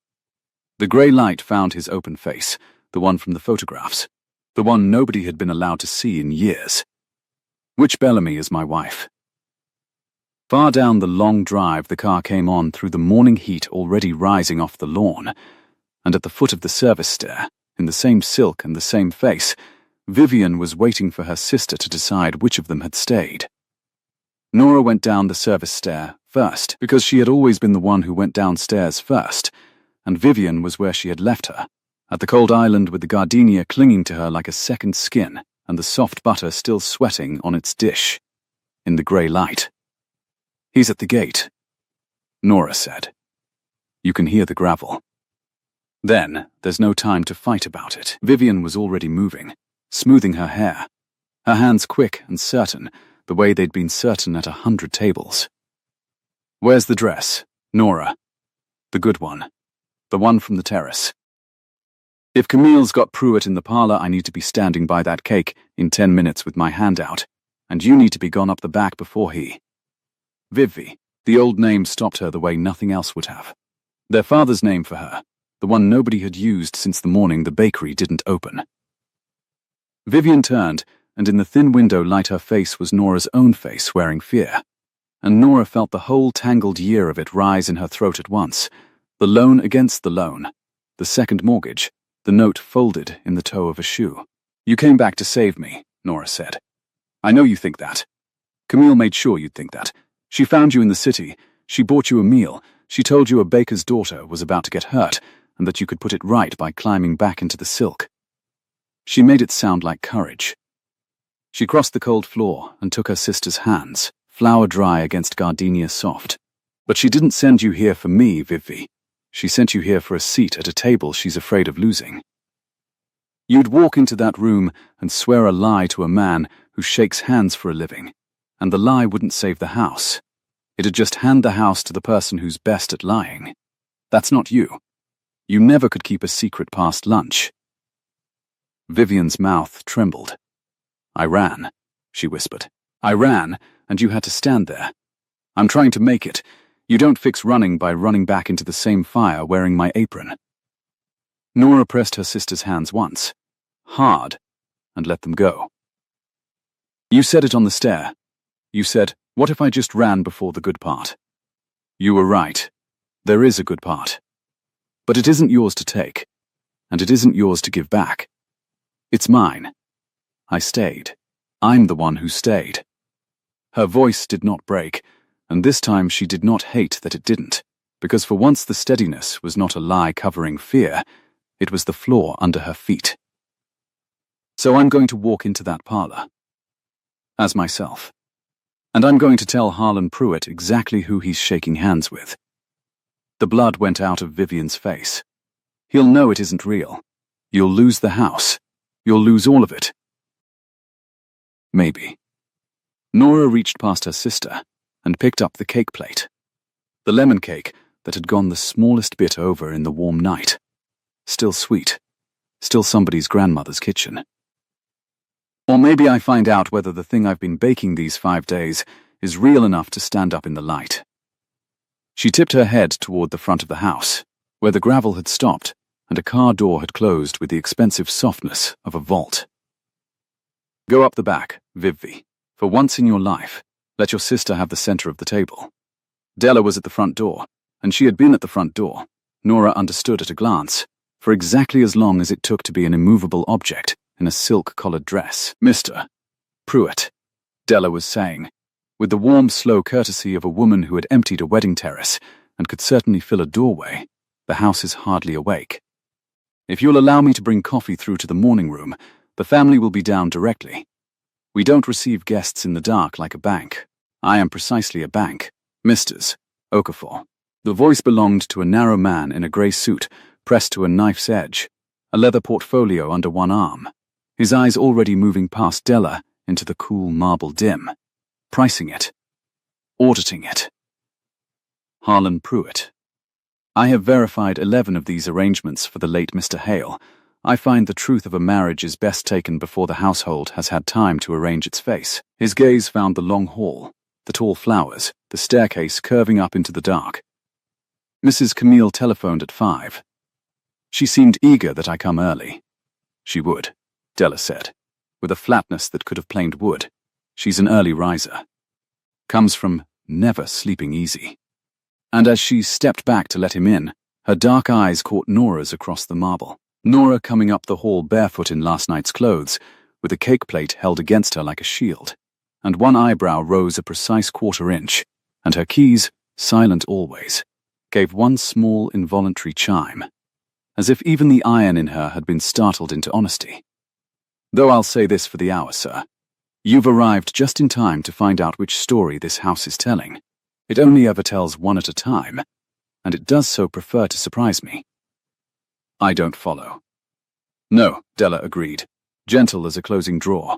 The grey light found his open face, the one from the photographs, the one nobody had been allowed to see in years. "Which Bellamy is my wife?" Far down the long drive the car came on through the morning heat already rising off the lawn, and at the foot of the service stair, in the same silk and the same face, Vivian was waiting for her sister to decide which of them had stayed. Nora went down the service stair first, because she had always been the one who went downstairs first, and Vivian was where she had left her, at the cold island with the gardenia clinging to her like a second skin and the soft butter still sweating on its dish, in the grey light. "He's at the gate," Nora said. You can hear the gravel. Then, there's no time to fight about it. Vivian was already moving, smoothing her hair. Her hands quick and certain, the way they'd been certain at 100 tables. Where's the dress? Nora. The good one. The one from the terrace. If Camille's got Pruitt in the parlor, I need to be standing by that cake in 10 minutes with my hand out, and you need to be gone up the back before he. Vivi. The old name stopped her the way nothing else would have. Their father's name for her, the one nobody had used since the morning the bakery didn't open. Vivian turned, and in the thin window light her face was Nora's own face wearing fear. And Nora felt the whole tangled year of it rise in her throat at once. The loan against the loan. The second mortgage. The note folded in the toe of a shoe. You came back to save me, Nora said. I know you think that. Camille made sure you'd think that. She found you in the city. She bought you a meal. She told you a baker's daughter was about to get hurt, and that you could put it right by climbing back into the silk. She made it sound like courage. She crossed the cold floor and took her sister's hands, flower dry against gardenia soft. But she didn't send you here for me, Vivi. She sent you here for a seat at a table she's afraid of losing. You'd walk into that room and swear a lie to a man who shakes hands for a living, and the lie wouldn't save the house. It'd just hand the house to the person who's best at lying. That's not you. You never could keep a secret past lunch. Vivian's mouth trembled. I ran, she whispered. I ran, and you had to stand there. I'm trying to make it. You don't fix running by running back into the same fire wearing my apron. Nora pressed her sister's hands once, hard, and let them go. You said it on the stair. You said, what if I just ran before the good part? You were right. There is a good part. But it isn't yours to take, and it isn't yours to give back. It's mine. I stayed. I'm the one who stayed. Her voice did not break, and this time she did not hate that it didn't, because for once the steadiness was not a lie covering fear, it was the floor under her feet. So I'm going to walk into that parlor. As myself. And I'm going to tell Harlan Pruitt exactly who he's shaking hands with. The blood went out of Vivian's face. He'll know it isn't real. You'll lose the house. You'll lose all of it. Maybe. Nora reached past her sister and picked up the cake plate. The lemon cake that had gone the smallest bit over in the warm night. Still sweet. Still somebody's grandmother's kitchen. Or maybe I find out whether the thing I've been baking these 5 days is real enough to stand up in the light. She tipped her head toward the front of the house, where the gravel had stopped and a car door had closed with the expensive softness of a vault. Go up the back, Vivi. For once in your life, let your sister have the center of the table. Della was at the front door, and she had been at the front door, Nora understood at a glance, for exactly as long as it took to be an immovable object in a silk-collared dress. Mr. Pruitt, Della was saying, with the warm, slow courtesy of a woman who had emptied a wedding terrace and could certainly fill a doorway. The house is hardly awake. If you'll allow me to bring coffee through to the morning room, the family will be down directly. We don't receive guests in the dark like a bank. I am precisely a bank. Misters Okafor. The voice belonged to a narrow man in a grey suit, pressed to a knife's edge, a leather portfolio under one arm, his eyes already moving past Della into the cool marble dim, pricing it, auditing it. Harlan Pruitt. I have verified 11 of these arrangements for the late Mr. Hale. I find the truth of a marriage is best taken before the household has had time to arrange its face. His gaze found the long hall, the tall flowers, the staircase curving up into the dark. Mrs. Camille telephoned at 5. She seemed eager that I come early. She would, Della said, with a flatness that could have planed wood. She's an early riser. Comes from never sleeping easy. And as she stepped back to let him in, her dark eyes caught Nora's across the marble. Nora coming up the hall barefoot in last night's clothes, with a cake plate held against her like a shield, and one eyebrow rose a precise 1/4 inch, and her keys, silent always, gave one small involuntary chime, as if even the iron in her had been startled into honesty. Though I'll say this for the hour, sir. You've arrived just in time to find out which story this house is telling. It only ever tells one at a time. and it does so prefer to surprise me. I don't follow. No, Della agreed, gentle as a closing drawer.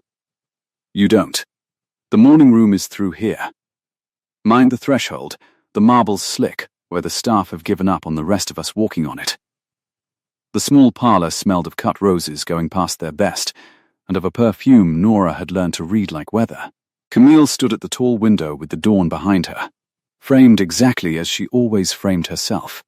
You don't. The morning room is through here. Mind the threshold, the marble's slick, where the staff have given up on the rest of us walking on it. The small parlour smelled of cut roses going past their best, and of a perfume Nora had learned to read like weather. Camille stood at the tall window with the dawn behind her, framed exactly as she always framed herself,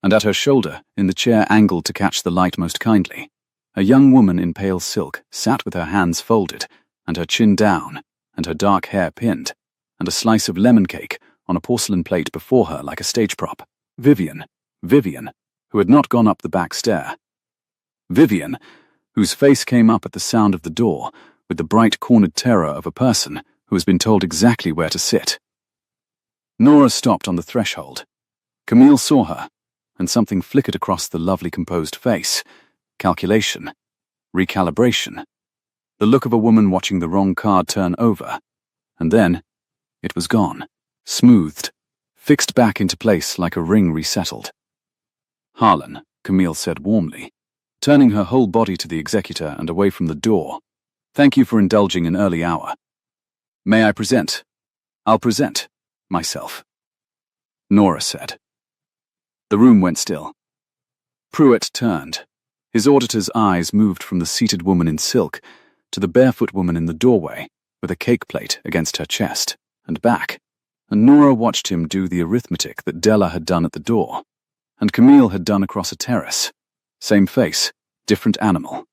and at her shoulder, in the chair angled to catch the light most kindly, a young woman in pale silk sat with her hands folded, and her chin down, and her dark hair pinned, and a slice of lemon cake on a porcelain plate before her like a stage prop. Vivian, who had not gone up the back stair. Vivian, whose face came up at the sound of the door with the bright cornered terror of a person who has been told exactly where to sit. Nora stopped on the threshold. Camille saw her, and something flickered across the lovely composed face. Calculation. Recalibration. The look of a woman watching the wrong card turn over. And then, it was gone, smoothed, fixed back into place like a ring resettled. Harlan, Camille said warmly, turning her whole body to the executor and away from the door. Thank you for indulging an early hour. May I present? I'll present myself, Nora said. The room went still. Pruitt turned. His auditor's eyes moved from the seated woman in silk to the barefoot woman in the doorway with a cake plate against her chest and back, and Nora watched him do the arithmetic that Della had done at the door, and Camille had done across a terrace. Same face, different animal.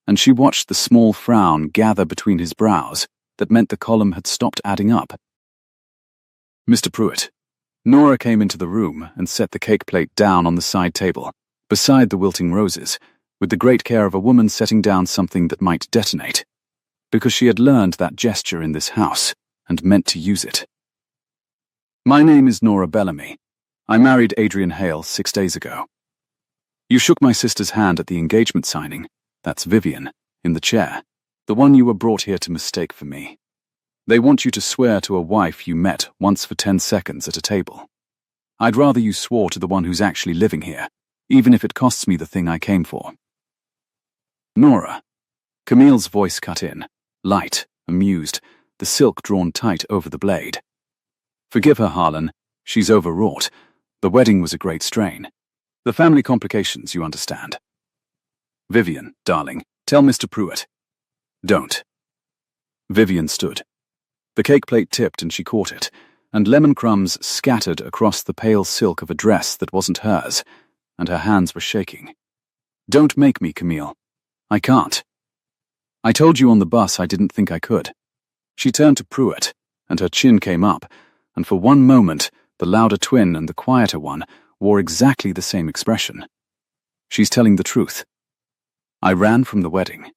And she watched the small frown gather between his brows that meant the column had stopped adding up. Mr. Pruitt. Nora came into the room and set the cake plate down on the side table, beside the wilting roses, with the great care of a woman setting down something that might detonate, because she had learned that gesture in this house and meant to use it. My name is Nora Bellamy. I married Adrian Hale 6 days ago. You shook my sister's hand at the engagement signing. That's Vivian, in the chair, the one you were brought here to mistake for me. They want you to swear to a wife you met once for 10 seconds at a table. I'd rather you swore to the one who's actually living here, even if it costs me the thing I came for. Nora. Camille's voice cut in, light, amused, the silk drawn tight over the blade. Forgive her, Harlan. She's overwrought. The wedding was a great strain. The family complications, you understand. Vivian, darling, tell Mr. Pruitt. Don't. Vivian stood. The cake plate tipped and she caught it, and lemon crumbs scattered across the pale silk of a dress that wasn't hers, and her hands were shaking. Don't make me, Camille. I can't. I told you on the bus I didn't think I could. She turned to Pruitt, and her chin came up, and for one moment the louder twin and the quieter one wore exactly the same expression. She's telling the truth. I ran from the wedding.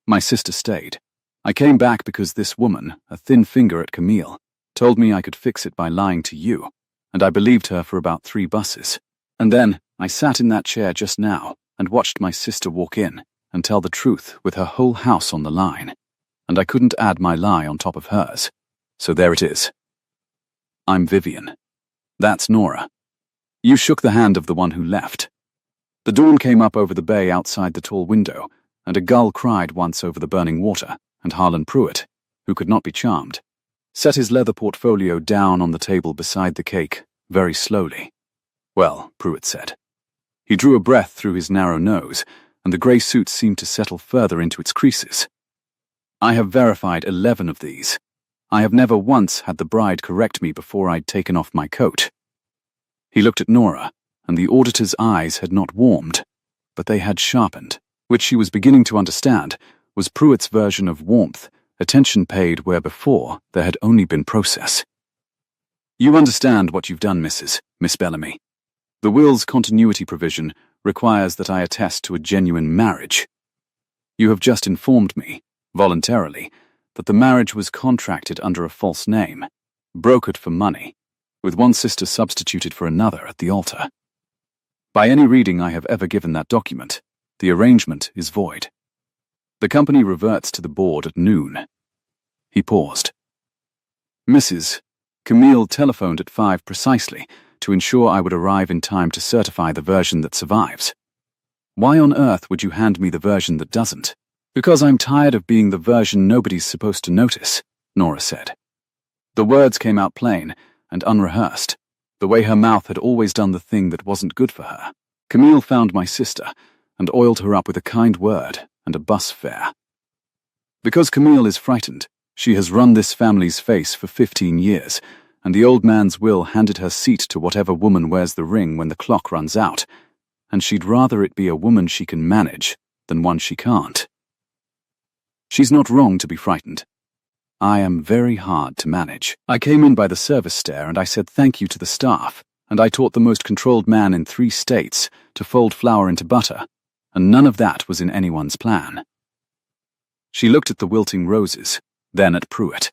My sister stayed. I came back because this woman, a thin finger at Camille, told me I could fix it by lying to you, and I believed her for about 3 buses. And then I sat in that chair just now and watched my sister walk in and tell the truth with her whole house on the line, and I couldn't add my lie on top of hers. So there it is. I'm Vivian. That's Nora. You shook the hand of the one who left. The dawn came up over the bay outside the tall window, and a gull cried once over the burning water, and Harlan Pruitt, who could not be charmed, set his leather portfolio down on the table beside the cake, very slowly. Well, Pruitt said. He drew a breath through his narrow nose, and the grey suit seemed to settle further into its creases. I have verified 11 of these. I have never once had the bride correct me before I'd taken off my coat. He looked at Nora, and the auditor's eyes had not warmed, but they had sharpened, which she was beginning to understand was Pruitt's version of warmth, attention paid where before there had only been process. You understand what you've done, Miss Bellamy. The will's continuity provision requires that I attest to a genuine marriage. You have just informed me, voluntarily, that the marriage was contracted under a false name, brokered for money, with one sister substituted for another at the altar. By any reading I have ever given that document, the arrangement is void. The company reverts to the board at noon. He paused. Mrs. Camille telephoned at 5 precisely to ensure I would arrive in time to certify the version that survives. Why on earth would you hand me the version that doesn't? Because I'm tired of being the version nobody's supposed to notice, Nora said. The words came out plain and unrehearsed, the way her mouth had always done the thing that wasn't good for her. Camille found my sister and oiled her up with a kind word and a bus fare. Because Camille is frightened, she has run this family's face for 15 years, and the old man's will handed her seat to whatever woman wears the ring when the clock runs out, and she'd rather it be a woman she can manage than one she can't. She's not wrong to be frightened. I am very hard to manage. I came in by the service stair and I said thank you to the staff, and I taught the most controlled man in 3 states to fold flour into butter, and none of that was in anyone's plan. She looked at the wilting roses, then at Pruitt.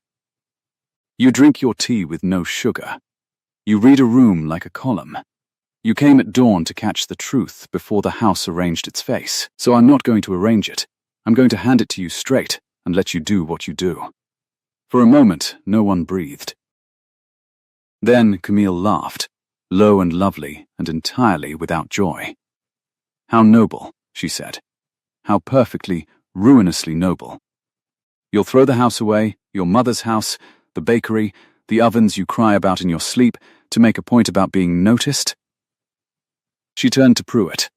You drink your tea with no sugar. You read a room like a column. You came at dawn to catch the truth before the house arranged its face, so I'm not going to arrange it. I'm going to hand it to you straight and let you do what you do. For a moment, no one breathed. Then Camille laughed, low and lovely and entirely without joy. How noble, she said. How perfectly, ruinously noble. You'll throw the house away, your mother's house, the bakery, the ovens you cry about in your sleep, to make a point about being noticed? She turned to Pruitt,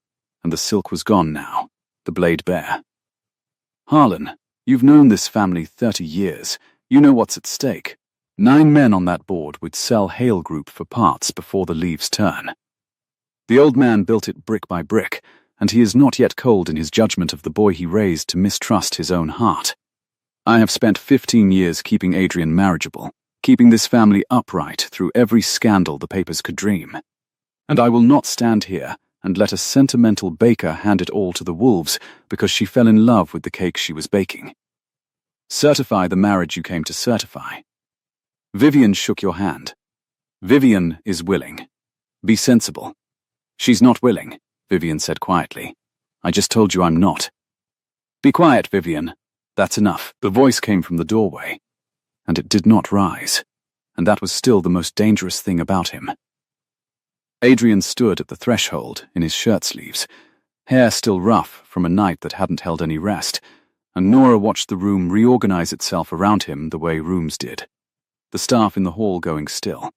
and the silk was gone now, the blade bare. Harlan, you've known this family 30 years. You know what's at stake. 9 men on that board would sell Hale Group for parts before the leaves turn. The old man built it brick by brick, and he is not yet cold in his judgment of the boy he raised to mistrust his own heart. I have spent 15 years keeping Adrian marriageable, keeping this family upright through every scandal the papers could dream. And I will not stand here and let a sentimental baker hand it all to the wolves because she fell in love with the cake she was baking. Certify the marriage you came to certify. Vivian shook your hand. Vivian is willing. Be sensible. She's not willing, Vivian said quietly. I just told you I'm not. Be quiet, Vivian. That's enough. The voice came from the doorway, and it did not rise, and that was still the most dangerous thing about him. Adrian stood at the threshold in his shirt sleeves, hair still rough from a night that hadn't held any rest, and Nora watched the room reorganize itself around him the way rooms did. The staff in the hall going still,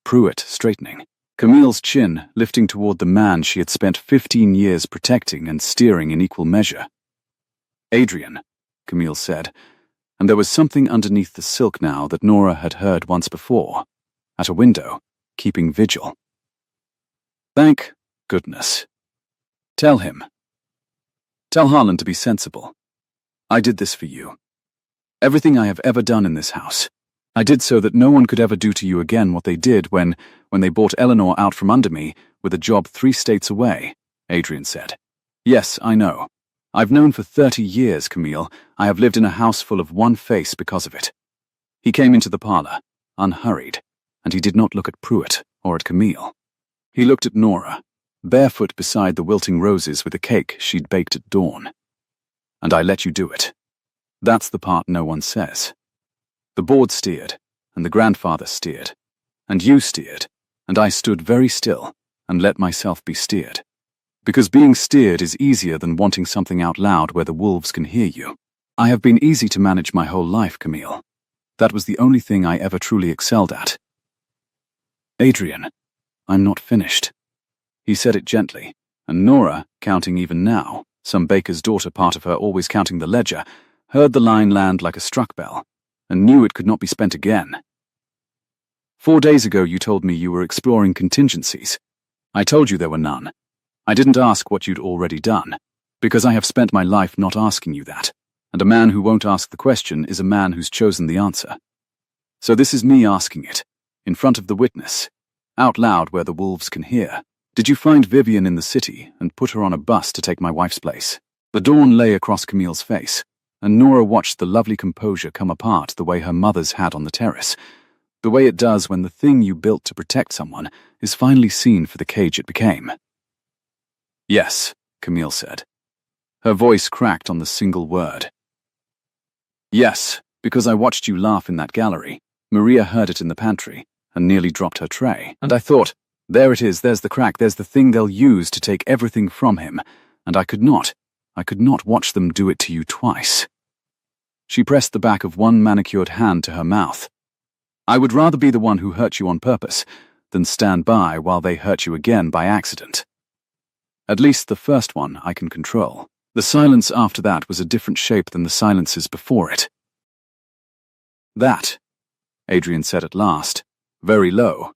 Pruitt straightening, Camille's chin lifting toward the man she had spent 15 years protecting and steering in equal measure. Adrian, Camille said, and there was something underneath the silk now that Nora had heard once before, at a window, keeping vigil. Thank goodness. Tell him. Tell Harlan to be sensible. I did this for you. Everything I have ever done in this house. I did so that no one could ever do to you again what they did when they bought Eleanor out from under me with a job 3 states away, Adrian said. Yes, I know. I've known for 30 years, Camille. I have lived in a house full of one face because of it. He came into the parlor, unhurried, and he did not look at Pruitt or at Camille. He looked at Nora, barefoot beside the wilting roses with a cake she'd baked at dawn. And I let you do it. That's the part no one says. The board steered, and the grandfather steered, and you steered, and I stood very still and let myself be steered. Because being steered is easier than wanting something out loud where the wolves can hear you. I have been easy to manage my whole life, Camille. That was the only thing I ever truly excelled at. Adrian, I'm not finished. He said it gently, and Nora, counting even now, some baker's daughter part of her always counting the ledger, heard the line land like a struck bell, and knew it could not be spent again. 4 days ago you told me you were exploring contingencies. I told you there were none. I didn't ask what you'd already done, because I have spent my life not asking you that, and a man who won't ask the question is a man who's chosen the answer. So this is me asking it, in front of the witness, out loud where the wolves can hear. Did you find Vivian in the city and put her on a bus to take my wife's place? The dawn lay across Camille's face, and Nora watched the lovely composure come apart the way her mother's had on the terrace, the way it does when the thing you built to protect someone is finally seen for the cage it became. Yes, Camille said. Her voice cracked on the single word. Yes, because I watched you laugh in that gallery. Maria heard it in the pantry and nearly dropped her tray, and I thought, There it is, there's the crack, there's the thing they'll use to take everything from him, and I could not watch them do it to you twice. She pressed the back of one manicured hand to her mouth. I would rather be the one who hurt you on purpose than stand by while they hurt you again by accident. At least the first one I can control. The silence after that was a different shape than the silences before it. That, Adrian said at last, very low,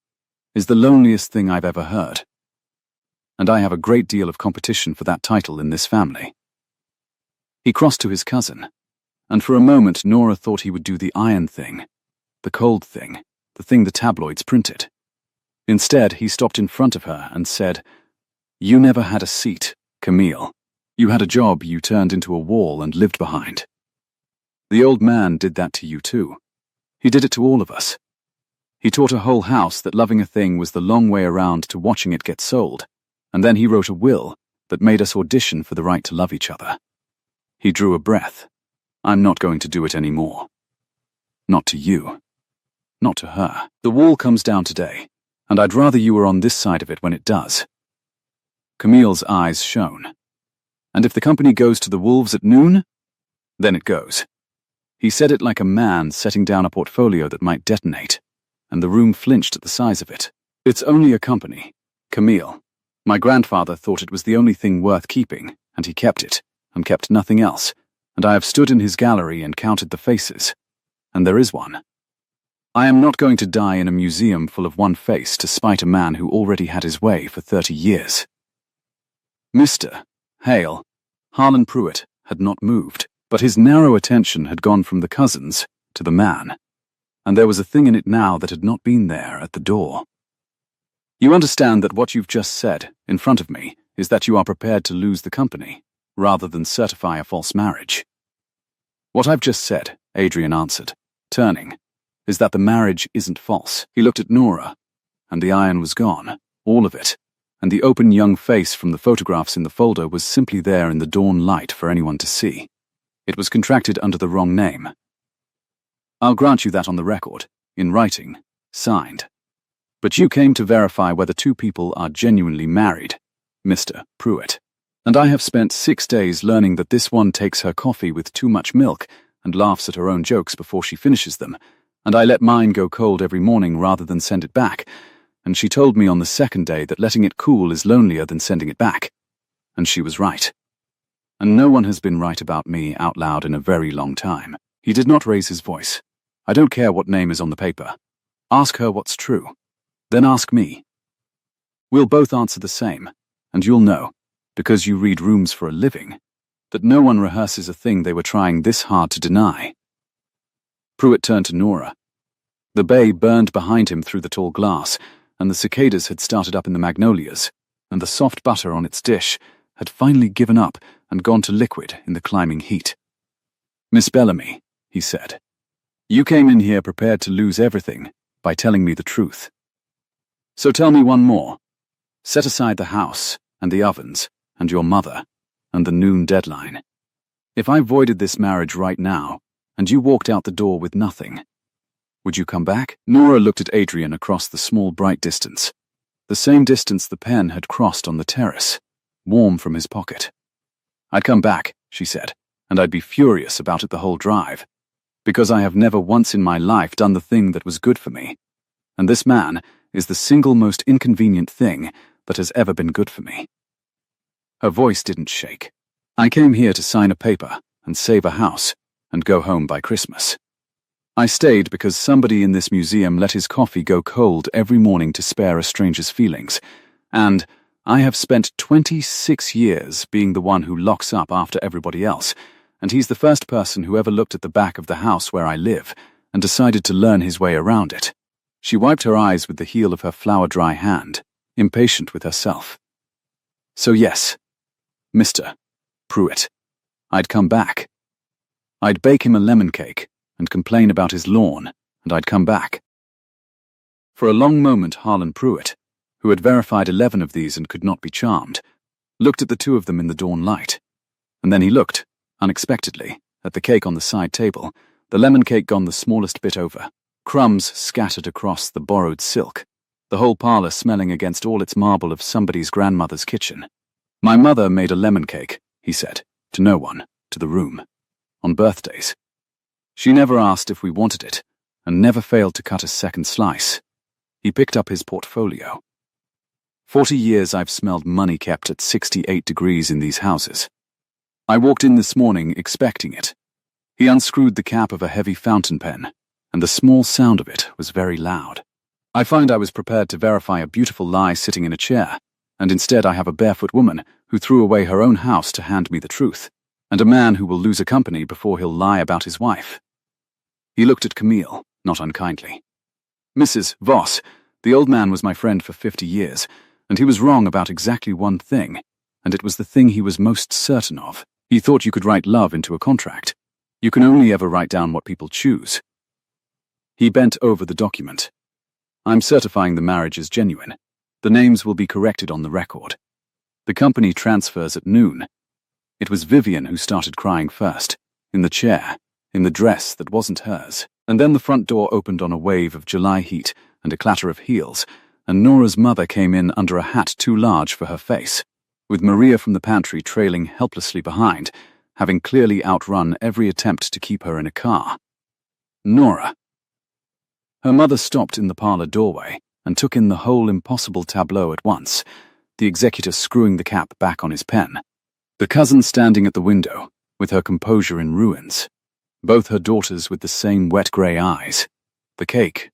is the loneliest thing I've ever heard. And I have a great deal of competition for that title in this family. He crossed to his cousin, and for a moment Nora thought he would do the iron thing, the cold thing, the thing the tabloids printed. Instead, he stopped in front of her and said, "You never had a seat, Camille. You had a job you turned into a wall and lived behind. The old man did that to you too. He did it to all of us. He taught a whole house that loving a thing was the long way around to watching it get sold, and then he wrote a will that made us audition for the right to love each other. He drew a breath. I'm not going to do it anymore. Not to you. Not to her. The wall comes down today, and I'd rather you were on this side of it when it does." Camille's eyes shone. "And if the company goes to the wolves at noon, then it goes." He said it like a man setting down a portfolio that might detonate, and the room flinched at the size of it. "It's only a company, Camille. My grandfather thought it was the only thing worth keeping, and he kept it, and kept nothing else, and I have stood in his gallery and counted the faces, and there is one. I am not going to die in a museum full of one face to spite a man who already had his way for 30 years. Mr. Hale, Harlan Pruitt, had not moved, but his narrow attention had gone from the cousins to the man, and there was a thing in it now that had not been there at the door. You understand that what you've just said, in front of me, is that you are prepared to lose the company, rather than certify a false marriage. What I've just said, Adrian answered, turning, is that the marriage isn't false. He looked at Nora, and the iron was gone, all of it, and the open young face from the photographs in the folder was simply there in the dawn light for anyone to see. It was contracted under the wrong name. I'll grant you that on the record, in writing, signed. But you came to verify whether two people are genuinely married, Mr. Pruitt. And I have spent 6 days learning that this one takes her coffee with too much milk and laughs at her own jokes before she finishes them, and I let mine go cold every morning rather than send it back, and she told me on the second day that letting it cool is lonelier than sending it back. And she was right. And no one has been right about me out loud in a very long time. He did not raise his voice. I don't care what name is on the paper. Ask her what's true. Then ask me. We'll both answer the same, and you'll know, because you read rooms for a living, that no one rehearses a thing they were trying this hard to deny. Pruitt turned to Nora. The bay burned behind him through the tall glass, and the cicadas had started up in the magnolias, and the soft butter on its dish had finally given up and gone to liquid in the climbing heat. Miss Bellamy, he said, you came in here prepared to lose everything by telling me the truth. So tell me one more. Set aside the house and the ovens and your mother and the noon deadline. If I voided this marriage right now and you walked out the door with nothing, would you come back? Nora looked at Adrian across the small bright distance, the same distance the pen had crossed on the terrace, warm from his pocket. I'd come back, she said, and I'd be furious about it the whole drive, because I have never once in my life done the thing that was good for me, and this man is the single most inconvenient thing that has ever been good for me. Her voice didn't shake. I came here to sign a paper and save a house and go home by Christmas. I stayed because somebody in this museum let his coffee go cold every morning to spare a stranger's feelings, and I have spent 26 years being the one who locks up after everybody else, and he's the first person who ever looked at the back of the house where I live and decided to learn his way around it. She wiped her eyes with the heel of her flour-dry hand, impatient with herself. So yes, Mr. Pruitt, I'd come back. I'd bake him a lemon cake and complain about his lawn, and I'd come back. For a long moment Harlan Pruitt, who had verified 11 of these and could not be charmed, looked at the two of them in the dawn light, and then he looked, unexpectedly, at the cake on the side table, the lemon cake gone the smallest bit over, crumbs scattered across the borrowed silk. the whole parlor smelling against all its marble of somebody's grandmother's kitchen. My mother made a lemon cake, he said, to no one, to the room, on birthdays. She never asked if we wanted it, and never failed to cut a second slice. He picked up his portfolio. 40 years I've smelled money kept at 68 degrees in these houses. I walked in this morning expecting it. He unscrewed the cap of a heavy fountain pen, and the small sound of it was very loud. I find I was prepared to verify a beautiful lie sitting in a chair, and instead I have a barefoot woman who threw away her own house to hand me the truth, and a man who will lose a company before he'll lie about his wife. He looked at Camille, not unkindly. Mrs. Voss, the old man was my friend for 50 years, and he was wrong about exactly one thing, and it was the thing he was most certain of. He thought you could write love into a contract. You can only ever write down what people choose. He bent over the document. I'm certifying the marriage is genuine. The names will be corrected on the record. The company transfers at noon. It was Vivian who started crying first, in the chair, in the dress that wasn't hers. And then the front door opened on a wave of July heat and a clatter of heels, and Nora's mother came in under a hat too large for her face, with Maria from the pantry trailing helplessly behind, having clearly outrun every attempt to keep her in a car. Nora. Her mother stopped in the parlor doorway and took in the whole impossible tableau at once, the executor screwing the cap back on his pen, the cousin standing at the window, with her composure in ruins, both her daughters with the same wet grey eyes, the cake,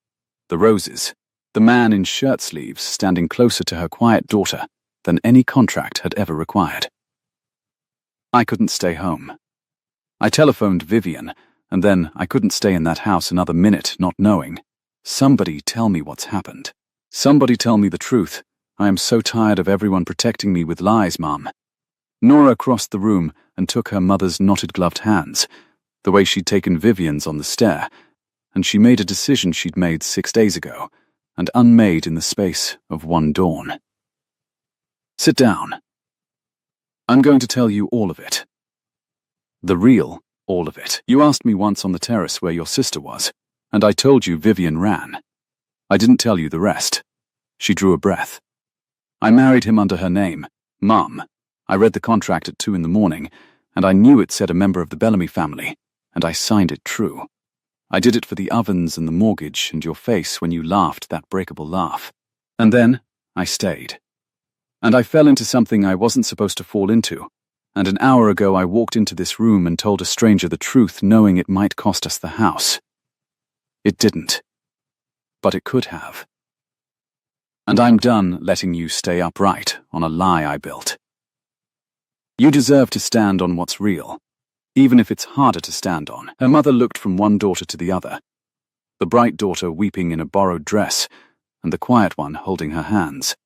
the roses, the man in shirt sleeves standing closer to her quiet daughter than any contract had ever required. I couldn't stay home. I telephoned Vivian, and then I couldn't stay in that house another minute not knowing. Somebody tell me what's happened. Somebody tell me the truth. I am so tired of everyone protecting me with lies, Mum. Nora crossed the room and took her mother's knotted gloved hands, the way she'd taken Vivian's on the stair, and she made a decision she'd made 6 days ago, and unmade in the space of one dawn. Sit down. I'm going to tell you all of it. The real all of it. You asked me once on the terrace where your sister was, and I told you Vivian ran. I didn't tell you the rest. She drew a breath. I married him under her name, Mum. I read the contract at 2 a.m, and I knew it said a member of the Bellamy family, and I signed it true. I did it for the ovens and the mortgage and your face when you laughed that breakable laugh. And then I stayed. And I fell into something I wasn't supposed to fall into, and an hour ago I walked into this room and told a stranger the truth knowing it might cost us the house. It didn't. But it could have. And I'm done letting you stay upright on a lie I built. You deserve to stand on what's real, even if it's harder to stand on. Her mother looked from one daughter to the other, the bright daughter weeping in a borrowed dress, and the quiet one holding her hands,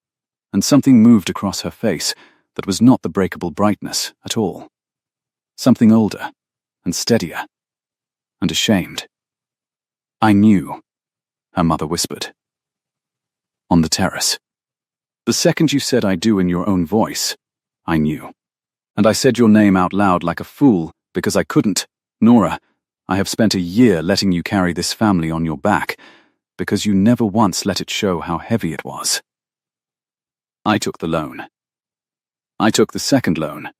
and something moved across her face that was not the breakable brightness at all. Something older, and steadier, and ashamed. I knew, her mother whispered. On the terrace. The second you said I do in your own voice, I knew. And I said your name out loud like a fool because I couldn't. Nora, I have spent a year letting you carry this family on your back because you never once let it show how heavy it was. I took the loan. I took the second loan.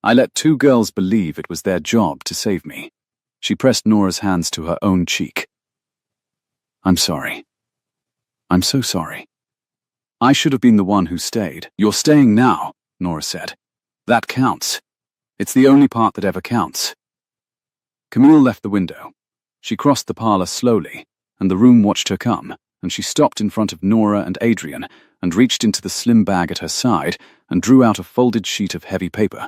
I let 2 girls believe it was their job to save me. She pressed Nora's hands to her own cheek. I'm sorry. I'm so sorry. I should have been the one who stayed. You're staying now, Nora said. That counts. It's the only part that ever counts. Camille left the window. She crossed the parlor slowly, and the room watched her come, and she stopped in front of Nora and Adrian and reached into the slim bag at her side and drew out a folded sheet of heavy paper,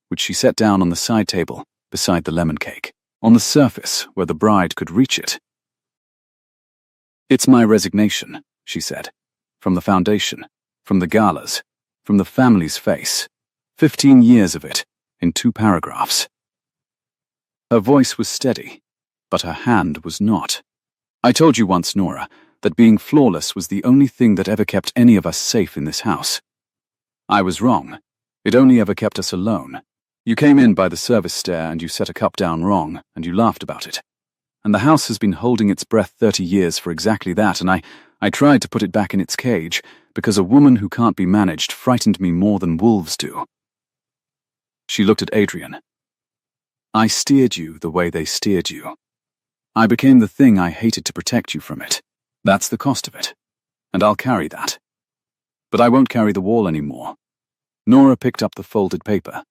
which she set down on the side table beside the lemon cake, on the surface where the bride could reach it. It's my resignation, she said, from the foundation, from the galas, from the family's face. 15 years of it, in 2 paragraphs. Her voice was steady, but her hand was not. I told you once, Nora, that being flawless was the only thing that ever kept any of us safe in this house. I was wrong. It only ever kept us alone. You came in by the service stair and you set a cup down wrong, and you laughed about it. And the house has been holding its breath 30 years for exactly that, and I I tried to put it back in its cage because a woman who can't be managed frightened me more than wolves do. She looked at Adrian. I steered you the way they steered you. I became the thing I hated to protect you from it. That's the cost of it. And I'll carry that. But I won't carry the wall anymore. Nora picked up the folded paper.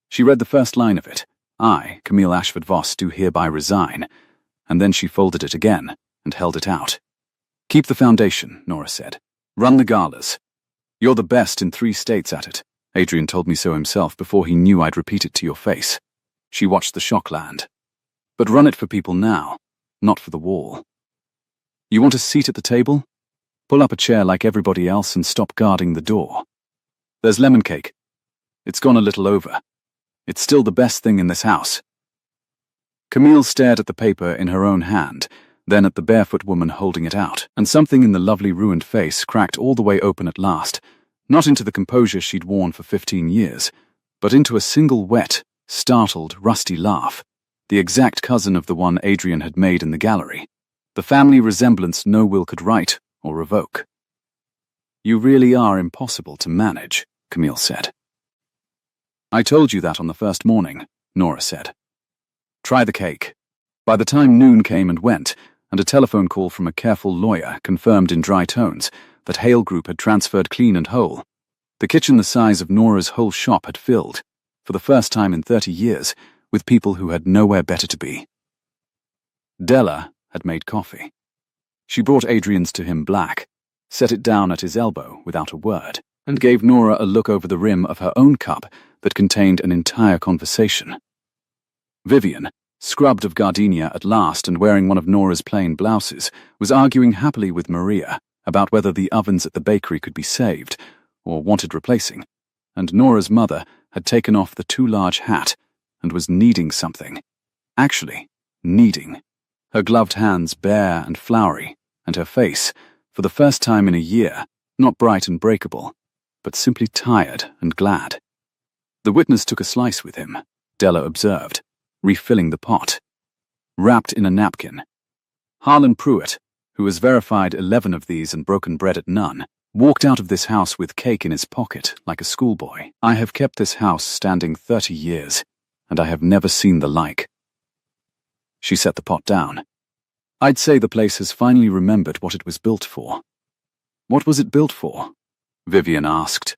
She read the first line of it. I, Camille Ashford Voss, do hereby resign. And then she folded it again and held it out. Keep the foundation, Nora said. Run the galas. You're the best in 3 states at it. Adrian told me so himself before he knew I'd repeat it to your face. She watched the shock land. But run it for people now, not for the wall. You want a seat at the table? Pull up a chair like everybody else and stop guarding the door. There's lemon cake. It's gone a little over. It's still the best thing in this house. Camille stared at the paper in her own hand, then at the barefoot woman holding it out, and something in the lovely ruined face cracked all the way open at last, not into the composure she'd worn for 15 years, but into a single wet, startled, rusty laugh, the exact cousin of the one Adrian had made in the gallery, the family resemblance no will could right or revoke. You really are impossible to manage, Camille said. I told you that on the first morning, Nora said. Try the cake. By the time noon came and went, and a telephone call from a careful lawyer confirmed in dry tones that Hale Group had transferred clean and whole, the kitchen the size of Nora's whole shop had filled, for the first time in 30 years, with people who had nowhere better to be. Della had made coffee. She brought Adrian's to him black, set it down at his elbow without a word, and gave Nora a look over the rim of her own cup that contained an entire conversation. Vivian, scrubbed of gardenia at last and wearing one of Nora's plain blouses, was arguing happily with Maria about whether the ovens at the bakery could be saved or wanted replacing, and Nora's mother had taken off the too large hat and was kneading something. Actually, kneading. Her gloved hands bare and floury, and her face, for the first time in a year, not bright and breakable, but simply tired and glad. The witness took a slice with him, Della observed, refilling the pot. Wrapped in a napkin. Harlan Pruitt, who has verified 11 of these and broken bread at none, walked out of this house with cake in his pocket like a schoolboy. I have kept this house standing 30 years, and I have never seen the like. She set the pot down. I'd say the place has finally remembered what it was built for. What was it built for? Vivian asked.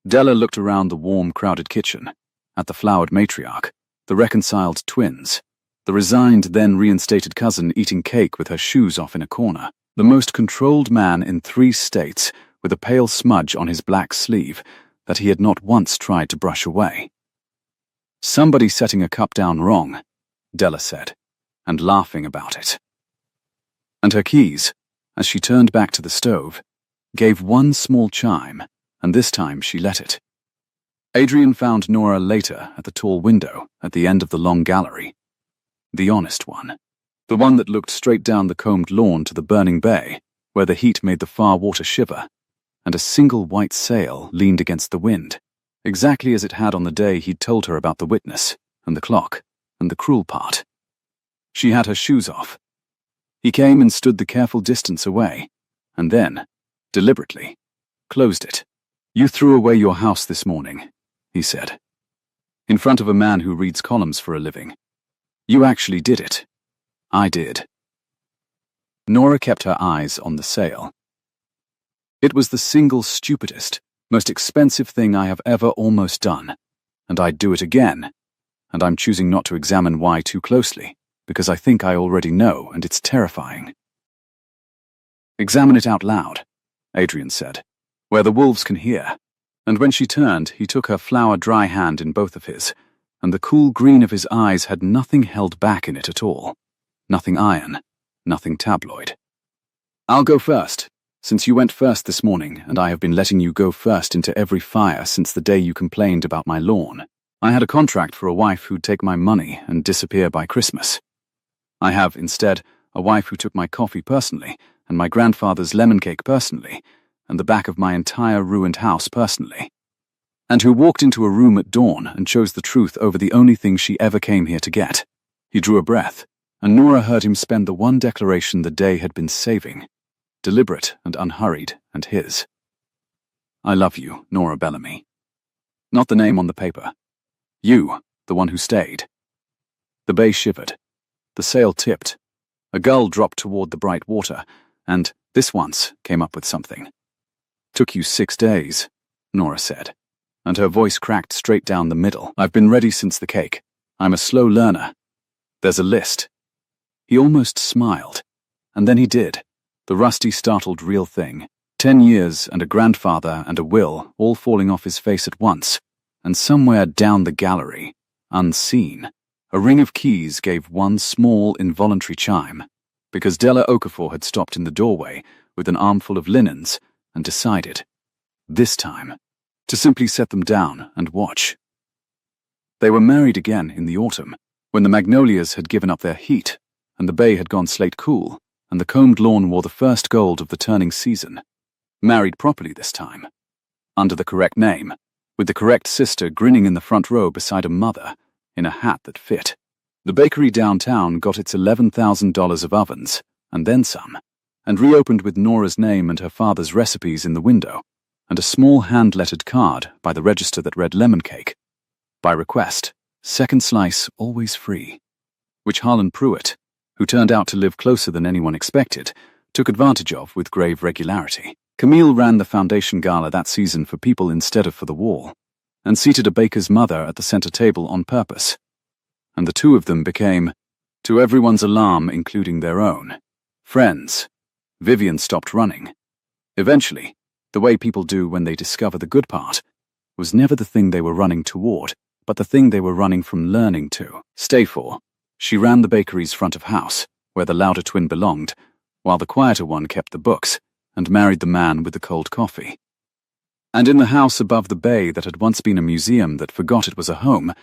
Della looked around the warm, crowded kitchen, at the flowered matriarch, the reconciled twins, the resigned, then reinstated cousin eating cake with her shoes off in a corner, the most controlled man in 3 states with a pale smudge on his black sleeve that he had not once tried to brush away. Somebody setting a cup down wrong, Della said, and laughing about it. And her keys, as she turned back to the stove, gave one small chime, and this time she let it. Adrian found Nora later at the tall window at the end of the long gallery. The honest one. The one that looked straight down the combed lawn to the burning bay, where the heat made the far water shiver, and a single white sail leaned against the wind, exactly as it had on the day he'd told her about the witness, and the clock, and the cruel part. She had her shoes off. He came and stood the careful distance away, and then, deliberately, closed it. You threw away your house this morning, he said, in front of a man who reads columns for a living. You actually did it. I did. Nora kept her eyes on the sail. It was the single stupidest, most expensive thing I have ever almost done, and I'd do it again, and I'm choosing not to examine why too closely, because I think I already know, and it's terrifying. Examine it out loud, Adrian said, where the wolves can hear, and when she turned, he took her flour-dry hand in both of his, and the cool green of his eyes had nothing held back in it at all. Nothing iron, nothing tabloid. I'll go first, since you went first this morning, and I have been letting you go first into every fire since the day you complained about my lawn. I had a contract for a wife who'd take my money and disappear by Christmas. I have, instead, a wife who took my coffee personally, and my grandfather's lemon cake personally, and the back of my entire ruined house personally, and who walked into a room at dawn and chose the truth over the only thing she ever came here to get. He drew a breath, and Nora heard him spend the one declaration the day had been saving. deliberate and unhurried, and his. I love you, Nora Bellamy. Not the name on the paper. You, the one who stayed. The bay shivered. The sail tipped. A gull dropped toward the bright water, and, this once, came up with something. Took you 6 days, Nora said, and her voice cracked straight down the middle. I've been ready since the cake. I'm a slow learner. There's a list. He almost smiled, and then he did. The rusty, startled real thing. 10 years and a grandfather and a will all falling off his face at once, and somewhere down the gallery, unseen, a ring of keys gave one small, involuntary chime, because Della Okafor had stopped in the doorway with an armful of linens and decided, this time, to simply set them down and watch. They were married again in the autumn, when the magnolias had given up their heat, and the bay had gone slate cool, and the combed lawn wore the first gold of the turning season. Married properly this time. Under the correct name, with the correct sister grinning in the front row beside a mother, in a hat that fit. The bakery downtown got its $11,000 of ovens, and then some, and reopened with Nora's name and her father's recipes in the window, and a small hand-lettered card by the register that read lemon cake. By request, second slice always free, which Harlan Pruitt, who turned out to live closer than anyone expected, took advantage of with grave regularity. Camille ran the foundation gala that season for people instead of for the wall, and seated a baker's mother at the center table on purpose. And the two of them became, to everyone's alarm including their own, friends. Vivian stopped running. Eventually, the way people do when they discover the good part, was never the thing they were running toward, but the thing they were running from learning to stay for. She ran the bakery's front of house, where the louder twin belonged, while the quieter one kept the books, and married the man with the cold coffee. And in the house above the bay that had once been a museum that forgot it was a home,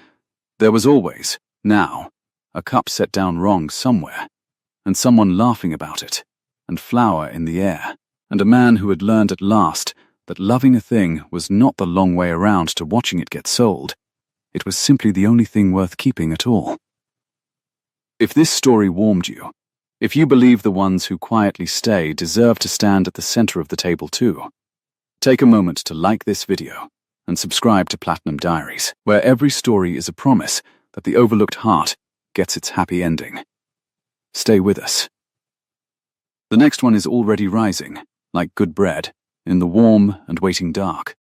there was always, now, a cup set down wrong somewhere, and someone laughing about it, and flour in the air, and a man who had learned at last that loving a thing was not the long way around to watching it get sold. It was simply the only thing worth keeping at all. If this story warmed you, if you believe the ones who quietly stay deserve to stand at the center of the table too, take a moment to like this video and subscribe to Platinum Diaries, where every story is a promise that the overlooked heart gets its happy ending. Stay with us. The next one is already rising, like good bread, in the warm and waiting dark.